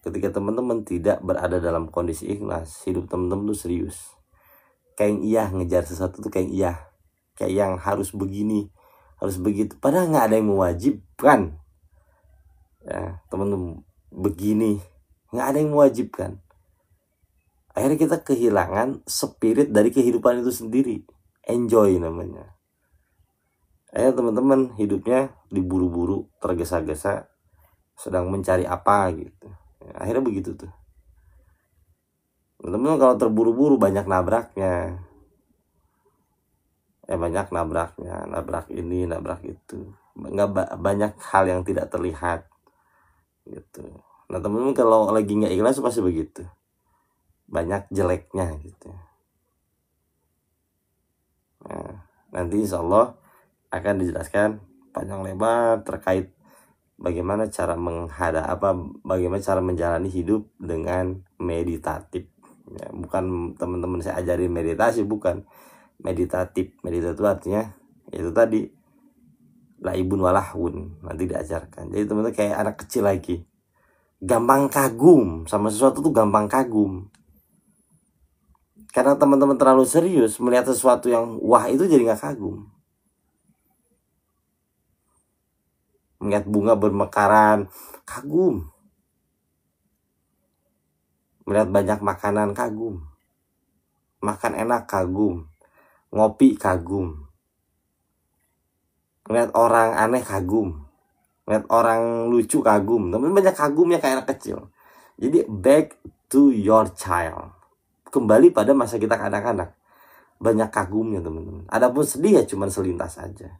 ketika teman-teman tidak berada dalam kondisi ikhlas, hidup teman-teman tuh serius. Kayak iya ngejar sesuatu tuh kayak yang harus begini, harus begitu, padahal nggak ada yang mewajibkan. Ya teman-teman, begini nggak ada yang mewajibkan. Akhirnya kita kehilangan spirit dari kehidupan itu sendiri. Enjoy namanya. Akhirnya teman-teman hidupnya diburu-buru, tergesa-gesa, sedang mencari apa gitu. Akhirnya begitu tuh. Teman-teman kalau terburu-buru banyak nabraknya. Banyak nabraknya, nabrak ini, nabrak itu. Banyak hal yang tidak terlihat gitu. Nah teman-teman kalau lagi nggak ikhlas pasti begitu. Banyak jeleknya gitu. Nah, nanti insya Allah akan dijelaskan panjang lebar terkait bagaimana cara bagaimana cara menjalani hidup dengan meditatif. Ya, bukan teman-teman saya ajarin meditasi, bukan. Meditatif itu artinya itu tadi laibun walahun, nanti diajarkan. Jadi teman-teman kayak anak kecil lagi, gampang kagum sama sesuatu tuh, gampang kagum karena teman-teman terlalu serius melihat sesuatu yang wah itu, jadi nggak kagum. Melihat bunga bermekaran kagum, melihat banyak makanan kagum, makan enak kagum, ngopi kagum, ngeliat orang aneh kagum, ngeliat orang lucu kagum. Teman banyak kagumnya kayak anak kecil. Jadi back to your child, kembali pada masa kita kanak-kanak. Banyak kagumnya teman-teman. Adapun sedih ya cuman selintas aja,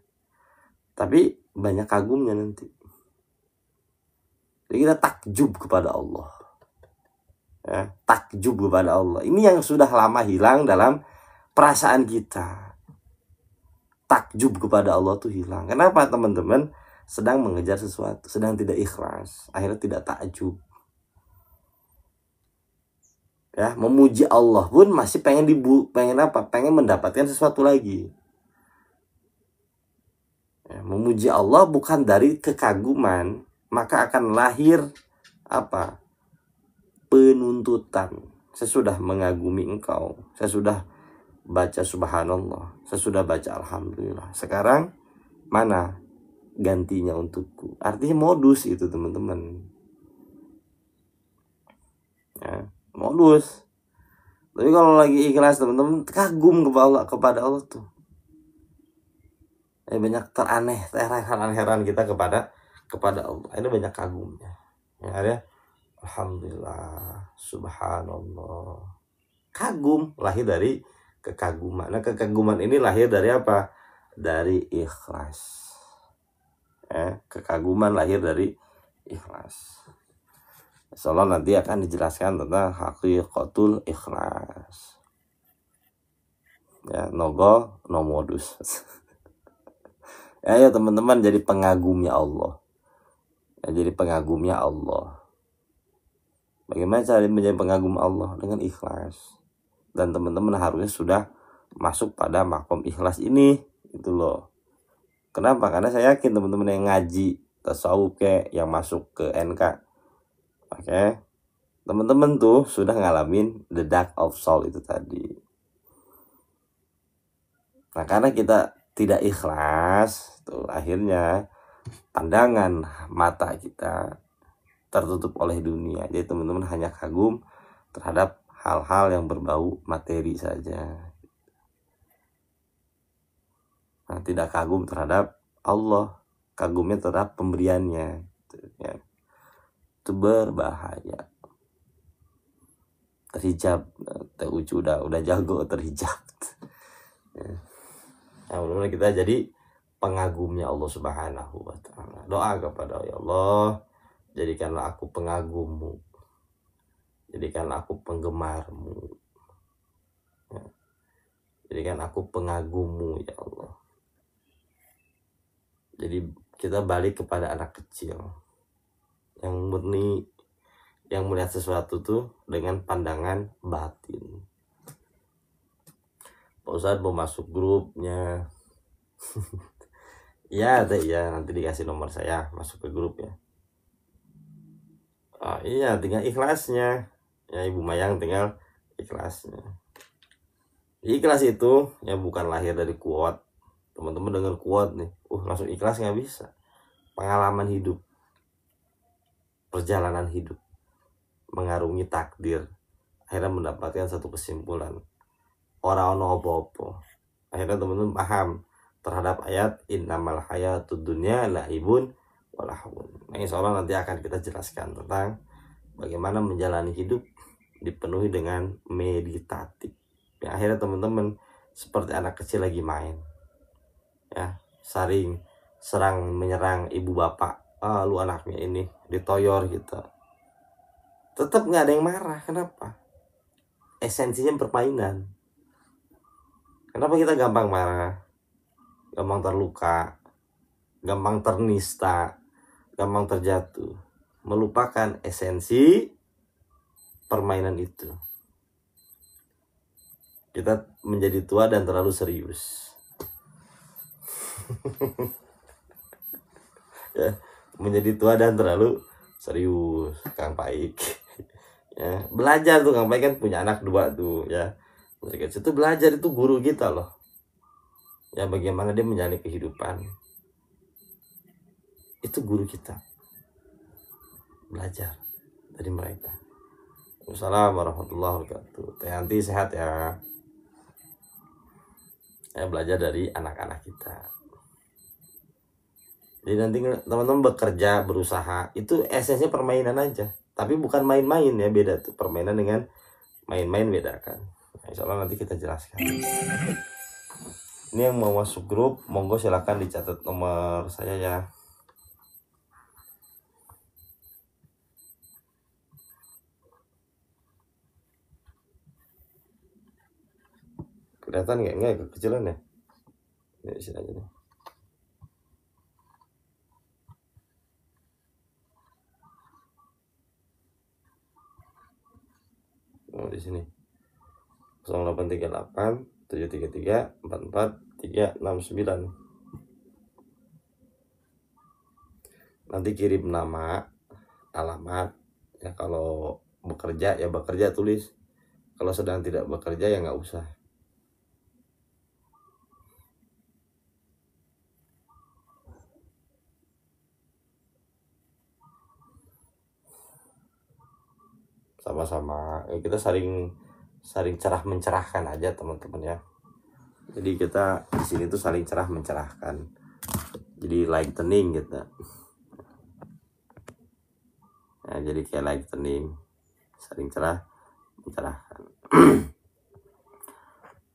tapi banyak kagumnya nanti. Jadi kita takjub kepada Allah, ya, takjub kepada Allah. Ini yang sudah lama hilang dalam perasaan kita. Takjub kepada Allah tuh hilang. Kenapa teman-teman? Sedang mengejar sesuatu, sedang tidak ikhlas, akhirnya tidak takjub. Ya, memuji Allah pun masih pengen apa? Pengen mendapatkan sesuatu lagi. Ya, memuji Allah bukan dari kekaguman, maka akan lahir apa? Penuntutan. Sesudah mengagumi engkau, sesudah baca subhanallah, sesudah baca alhamdulillah, sekarang mana gantinya untukku? Artinya modus itu teman-teman. Ya, modus. Tapi kalau lagi ikhlas teman-teman kagum kepada Allah tuh. Banyak heran kita kepada Allah. Ini banyak kagumnya. Ya, ada alhamdulillah, subhanallah. Kagum lahir dari kekaguman. Nah, kekaguman ini lahir dari apa? Dari ikhlas. Kekaguman lahir dari ikhlas. Insyaallah nanti akan dijelaskan tentang haqiqatul ikhlas. Ya, no modus. Ayo teman-teman jadi pengagumnya Allah. Ya, jadi pengagumnya Allah. Bagaimana cara menjadi pengagum Allah? Dengan ikhlas. Dan teman-teman harusnya sudah masuk pada makom ikhlas ini. Itu loh. Kenapa? Karena saya yakin teman-teman yang ngaji tasawuf yang masuk ke NK, oke, teman-teman tuh sudah ngalamin the dark of soul itu tadi. Nah karena kita tidak ikhlas tuh, akhirnya pandangan mata kita tertutup oleh dunia. Jadi teman-teman hanya kagum terhadap hal-hal yang berbau materi saja. Nah, tidak kagum terhadap Allah, kagumnya terhadap pemberiannya. Ya. Itu berbahaya. Terhijab, Teh Ucu udah jago terhijab. Ya. Nah, mudah-mudahan kita jadi pengagumnya Allah Subhanahu wa Ta'ala. Doa kepada Allah, jadikanlah aku pengagummu, jadikanlah aku penggemarmu. jadikan aku pengagummu ya Allah. Jadi kita balik kepada anak kecil yang murni, yang melihat sesuatu tuh dengan pandangan batin. Pak Ustadz mau masuk grupnya. Ya nanti dikasih nomor saya masuk ke grupnya. Iya, tinggal ikhlasnya ya, Ibu Mayang, tinggal ikhlasnya. Ikhlas itu ya bukan lahir dari kuat. Teman-teman dengar kuat nih, langsung ikhlas, nggak bisa. Pengalaman hidup, perjalanan hidup, mengarungi takdir, akhirnya mendapatkan satu kesimpulan, orang ono opo-opo. Akhirnya teman-teman paham terhadap ayat innamal hayatud dunya laibun walahun. Nah, insya Allah nanti akan kita jelaskan tentang bagaimana menjalani hidup dipenuhi dengan meditatif. Ya, akhirnya teman-teman seperti anak kecil lagi main, ya, saling serang menyerang ibu bapak. Lu anaknya ini ditoyor gitu, tetap nggak ada yang marah. Kenapa? Esensinya permainan. Kenapa kita gampang marah, gampang terluka, gampang ternista, gampang terjatuh? Melupakan esensi permainan itu. Kita menjadi tua dan terlalu serius. Ya, menjadi tua dan terlalu serius, Kang Paik. Ya, belajar tuh Kang Paik kan punya anak 2 tuh ya. Itu belajar, itu guru kita loh. Ya, bagaimana dia menjalani kehidupan. Itu guru kita. Belajar dari mereka. Wassalamualaikum warahmatullahi wabarakatuh. Teh Yanti sehat ya. Ya, belajar dari anak-anak kita. Jadi nanti teman-teman bekerja, berusaha, itu esensinya permainan aja. Tapi bukan main-main ya, beda tuh. Permainan dengan main-main beda kan. Nah, insya Allah nanti kita jelaskan. Ini yang mau masuk grup, monggo silakan dicatat nomor saya ya. Kelihatan nggak? Enggak, kekecilan ya? Ya, sini aja nih. Di sini 0838 733 44 369. Nanti kirim nama, alamat ya. Kalau bekerja ya bekerja tulis, kalau sedang tidak bekerja ya nggak usah. Sama-sama ya, kita saling cerah mencerahkan aja teman-teman ya. Jadi kita di sini tuh saling cerah mencerahkan, jadi lightening gitu. Nah, jadi kayak lightening, saling cerah mencerahkan.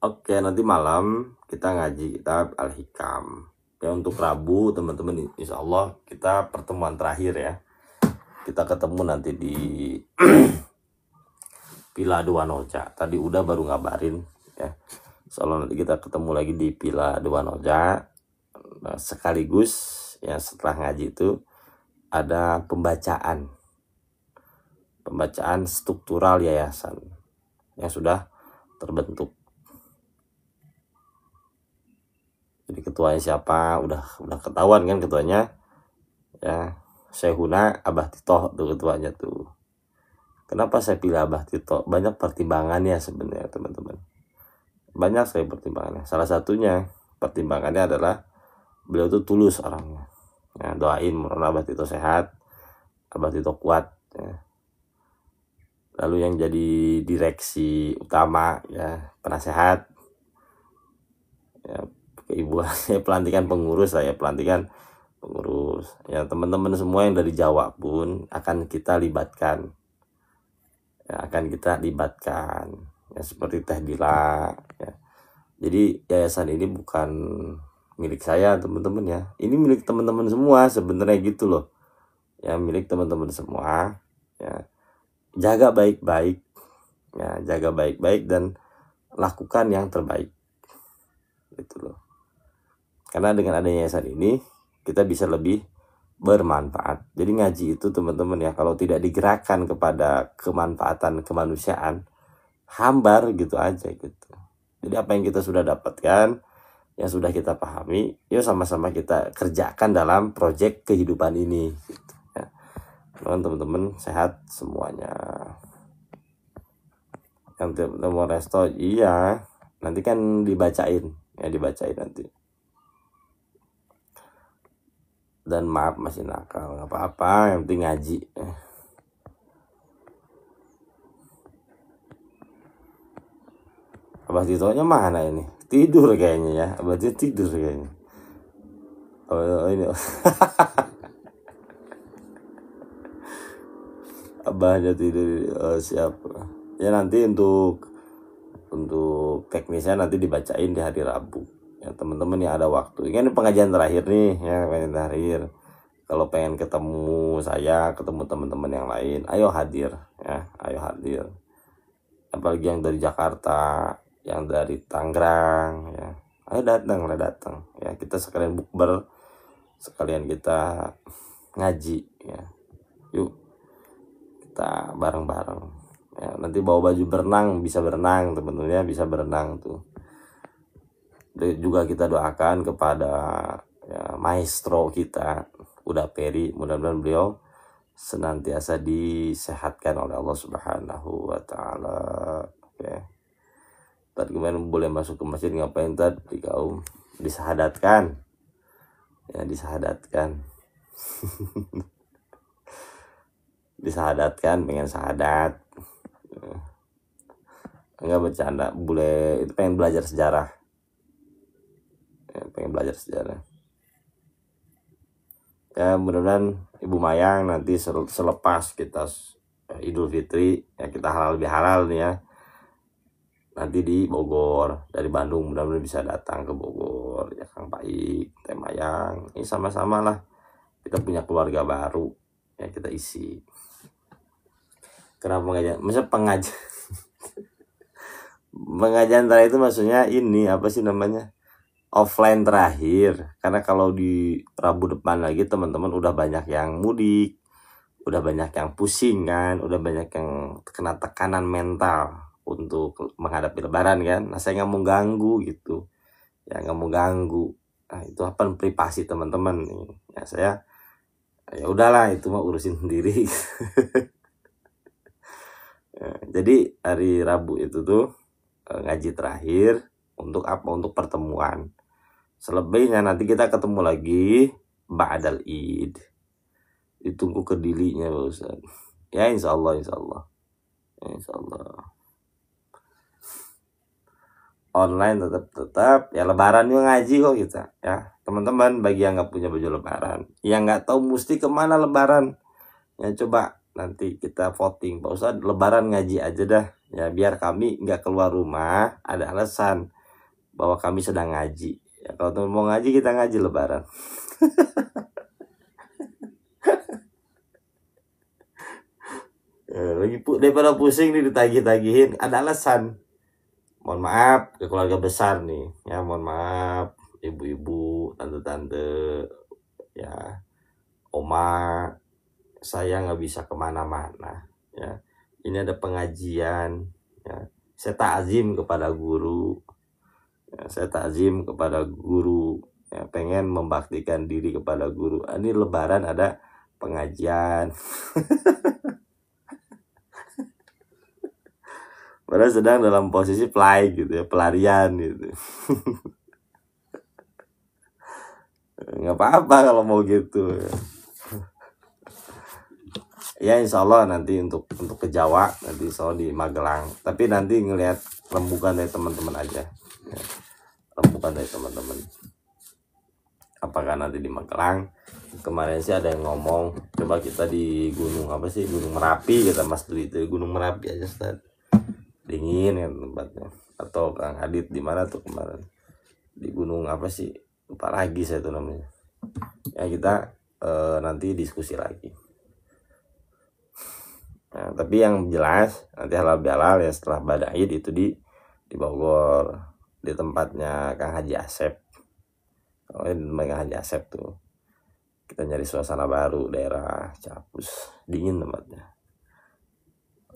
Oke, nanti malam kita ngaji kitab Al-Hikam ya. Untuk Rabu teman-teman, insya Allah kita pertemuan terakhir ya. Kita ketemu nanti di Pila Dua Noja. Tadi udah baru ngabarin ya. Soalnya nanti kita ketemu lagi di Pila Dua Noja. Nah, sekaligus ya setelah ngaji itu ada pembacaan struktural yayasan yang sudah terbentuk. Jadi ketuanya siapa udah ketahuan kan ketuanya ya. Syekhuna Abah Tito tuh ketuanya tuh. Kenapa saya pilih Abah Tito? Banyak pertimbangannya sebenarnya teman-teman. Banyak sekali pertimbangannya. Salah satunya pertimbangannya adalah beliau tuh tulus orangnya. Ya, doain mudah Abah Tito sehat, Abah Tito kuat. Ya. Lalu yang jadi direksi utama ya penasehat. Ya, keibuan pelantikan pengurus ya teman-teman semua yang dari Jawa pun akan kita libatkan. Ya, seperti Teh Dila ya. Jadi yayasan ini bukan milik saya teman-teman ya, ini milik teman-teman semua sebenarnya gitu loh ya, milik teman-teman semua ya. Jaga baik-baik dan lakukan yang terbaik gitu loh. Karena dengan adanya yayasan ini kita bisa lebih bermanfaat. Jadi ngaji itu teman-teman ya, kalau tidak digerakkan kepada kemanfaatan kemanusiaan, hambar gitu aja gitu. Jadi apa yang kita sudah dapatkan, yang sudah kita pahami, yuk sama-sama kita kerjakan dalam proyek kehidupan ini gitu ya. Teman-teman sehat semuanya. Yang mau resto, iya nanti kan dibacain nanti. Dan maaf masih nakal, nggak apa-apa, yang penting ngaji. Abah Titonya mana ini? Tidur kayaknya ya, Abah Tito tidur kayaknya. Oh ini Abahnya tidur. Siapa ya, nanti untuk teknisnya nanti dibacain di hari Rabu ya teman-teman yang ada waktu. Ini pengajian terakhir nih ya, pengajian terakhir. Kalau pengen ketemu saya, ketemu teman-teman yang lain, ayo hadir ya, ayo hadir. Apalagi yang dari Jakarta, yang dari Tangerang ya, ayo datang ya, kita sekalian bukber, sekalian kita ngaji ya. Yuk kita bareng-bareng ya. Nanti bawa baju berenang, bisa berenang teman-teman ya, bisa berenang tuh. Dan juga kita doakan kepada ya, maestro kita Uda Peri, mudah-mudahan beliau senantiasa disehatkan oleh Allah Subhanahu wa taala. Oke. Tadi kemarin boleh masuk ke masjid ngapain tadi kau? Disahadatkan. Ya, disahadatkan. Disahadatkan, pengen sahadat. Enggak bercanda, boleh, itu pengen belajar sejarah. Ya, pengen belajar sejarah. Ya mudah-mudahan Ibu Mayang nanti selepas kita Idul Fitri ya, kita halal lebih halal nih ya, nanti di Bogor dari Bandung, mudah-mudahan bisa datang ke Bogor ya, Kang Paik, Teh Mayang, ini sama-sama lah, kita punya keluarga baru ya, kita isi. Kenapa pengajian pengajian terakhir itu maksudnya ini apa sih namanya, offline terakhir, karena kalau di Rabu depan lagi teman-teman udah banyak yang mudik, udah banyak yang pusing kan, udah banyak yang kena tekanan mental untuk menghadapi Lebaran kan. Nah saya nggak mau ganggu gitu ya, nggak mau ganggu. Nah itu apa, privasi teman-teman nih ya, saya ya udahlah itu mah urusin sendiri. Jadi hari Rabu itu tuh ngaji terakhir untuk apa, untuk pertemuan. Selebihnya nanti kita ketemu lagi ba'dal Id. Ditunggu kedilinya Pak Ustaz. Ya insya Allah. Online tetap ya, Lebaran juga ngaji kok kita ya. Teman-teman bagi yang nggak punya baju Lebaran, yang nggak tahu mesti kemana Lebaran, ya coba nanti kita voting Pak Ustaz, Lebaran ngaji aja dah ya, biar kami nggak keluar rumah, ada alasan bahwa kami sedang ngaji. Ya, kalau teman mau ngaji, kita ngaji Lebaran. Lagi daripada pusing nih ditagih-tagihin, ada alasan. Mohon maaf ke keluarga besar nih ya, mohon maaf ibu-ibu, tante-tante ya, oma, saya nggak bisa kemana-mana ya. Ini ada pengajian ya, saya takzim kepada guru. Saya takzim kepada guru ya, pengen membaktikan diri kepada guru. Ini Lebaran ada pengajian. Padahal sedang dalam posisi fly gitu ya, pelarian gitu. Nggak apa-apa kalau mau gitu ya. Ya insya Allah nanti untuk ke Jawa, nanti soal di Magelang, tapi nanti ngelihat rembukan dari teman-teman aja ya. Rembukan dari teman-teman, apakah nanti di Magelang. Kemarin sih ada yang ngomong coba kita di gunung apa sih, Gunung Merapi, kata Mas Dwi itu Gunung Merapi aja Ustaz, dingin ya tempatnya. Atau Kang Adit di mana tuh kemarin, di gunung apa sih, lupa lagi saya tuh namanya ya. Kita nanti diskusi lagi. Nah, tapi yang jelas nanti halal bihalal ya setelah Ba'dal Id itu di Bogor di tempatnya Kang Haji Asep. Kalau di tempat Kang Haji Asep tuh kita nyari suasana baru, daerah Capus, dingin tempatnya.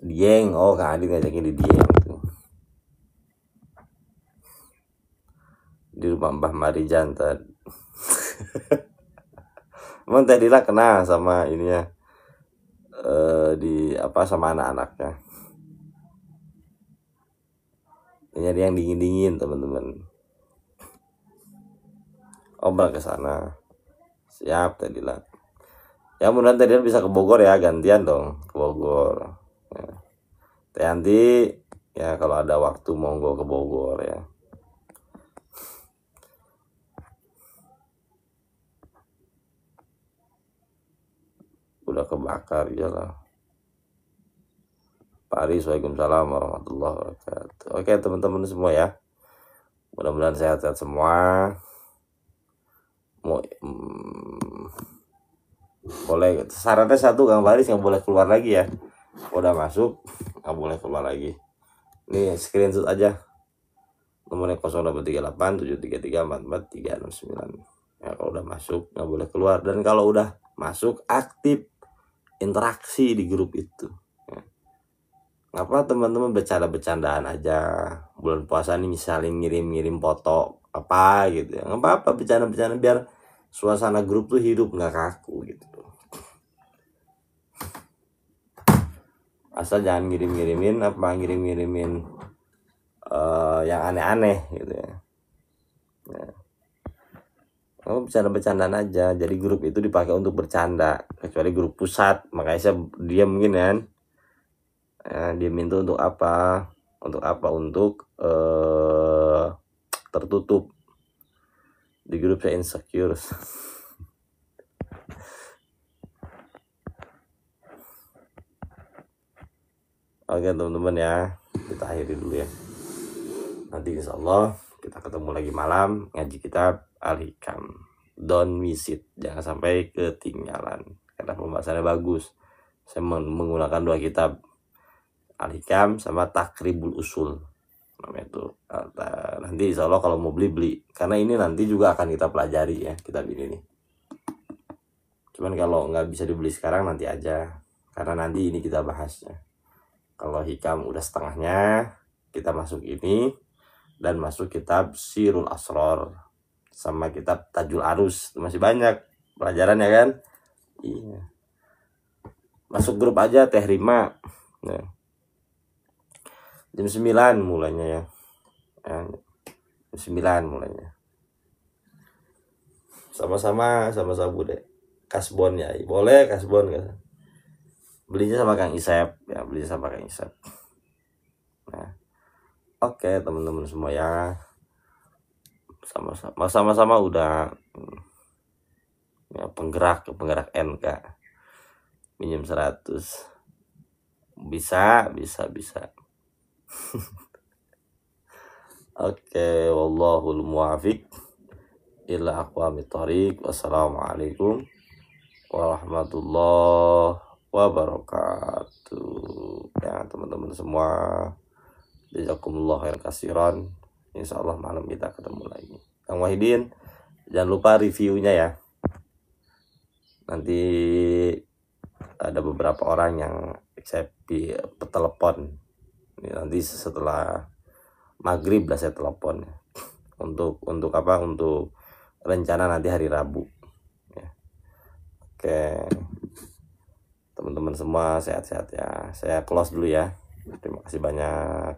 Dieng, oh Kang Adi ngajakin di Dieng tuh, di rumah Mbah Marijan tadi. Emang tadi lah kena sama ininya, di apa sama anak-anaknya. Ini ada yang dingin-dingin teman-teman. Obrol ke sana. Siap tadi lah. Ya mudah-mudahan tadi bisa ke Bogor ya, gantian dong ke Bogor. Ya. Nanti ya kalau ada waktu monggo ke Bogor ya. Udah kebakar ya lah. Pak Aris, waalaikumsalam warahmatullahi wabarakatuh. Oke teman-teman semua ya, mudah-mudahan sehat-sehat semua. Boleh syaratnya satu, Kang Faris nggak boleh keluar lagi ya. Udah masuk nggak boleh keluar lagi. Ini screenshot aja, nomornya 083873344369. Ya kalau udah masuk nggak boleh keluar, dan kalau udah masuk aktif interaksi di grup itu. Ngapa teman-teman bercanda-bercandaan aja, bulan puasa ini misalnya ngirim-ngirim foto apa gitu ya, nggak apa-apa, bercanda-bercanda biar suasana grup tuh hidup, nggak kaku gitu. Asal jangan ngirim-ngirimin yang aneh-aneh gitu ya. Kamu bercanda-bercandaan aja, jadi grup itu dipakai untuk bercanda, kecuali grup pusat. Makanya saya diam mungkin kan. Dia minta untuk apa? Untuk tertutup. Di grup saya insecure. Oke teman-teman ya, kita akhiri dulu ya. Nanti insya Allah kita ketemu lagi malam ngaji kitab Al-Hikam. Don't miss it, jangan sampai ketinggalan karena pembahasannya bagus. Saya menggunakan 2 kitab, Al-Hikam sama Takribul Usul namanya itu. Nanti insya Allah kalau mau beli, karena ini nanti juga akan kita pelajari ya kitab ini nih. Cuman kalau nggak bisa dibeli sekarang nanti aja, karena nanti ini kita bahasnya. Kalau Hikam udah setengahnya, kita masuk ini dan masuk kitab Sirul Asror sama kitab Tajul Arus. Masih banyak pelajaran ya kan. Iya, masuk grup aja Teh Rima ya. Jam 9 mulainya ya. Jam 9 mulainya. Sama-sama Bude. Kasbon ya, boleh kasbon kan. Belinya sama Kang Isep ya, Nah, oke teman-teman semua ya, sama-sama udah ya, penggerak NK minjem 100 bisa. Oke, wallahul muwafiq ila aqwamit thoriq. Wassalamualaikum warahmatullahi wabarakatuh ya teman-teman semua. Jazakumullah khair kasiran. Insyaallah malam kita ketemu lagi. Kang Wahidin, jangan lupa reviewnya ya. Nanti ada beberapa orang yang accept telepon. Nanti setelah maghrib lah saya telepon ya. Untuk apa? Untuk rencana nanti hari Rabu ya. Oke teman-teman semua, sehat-sehat ya. Saya close dulu ya. Terima kasih banyak.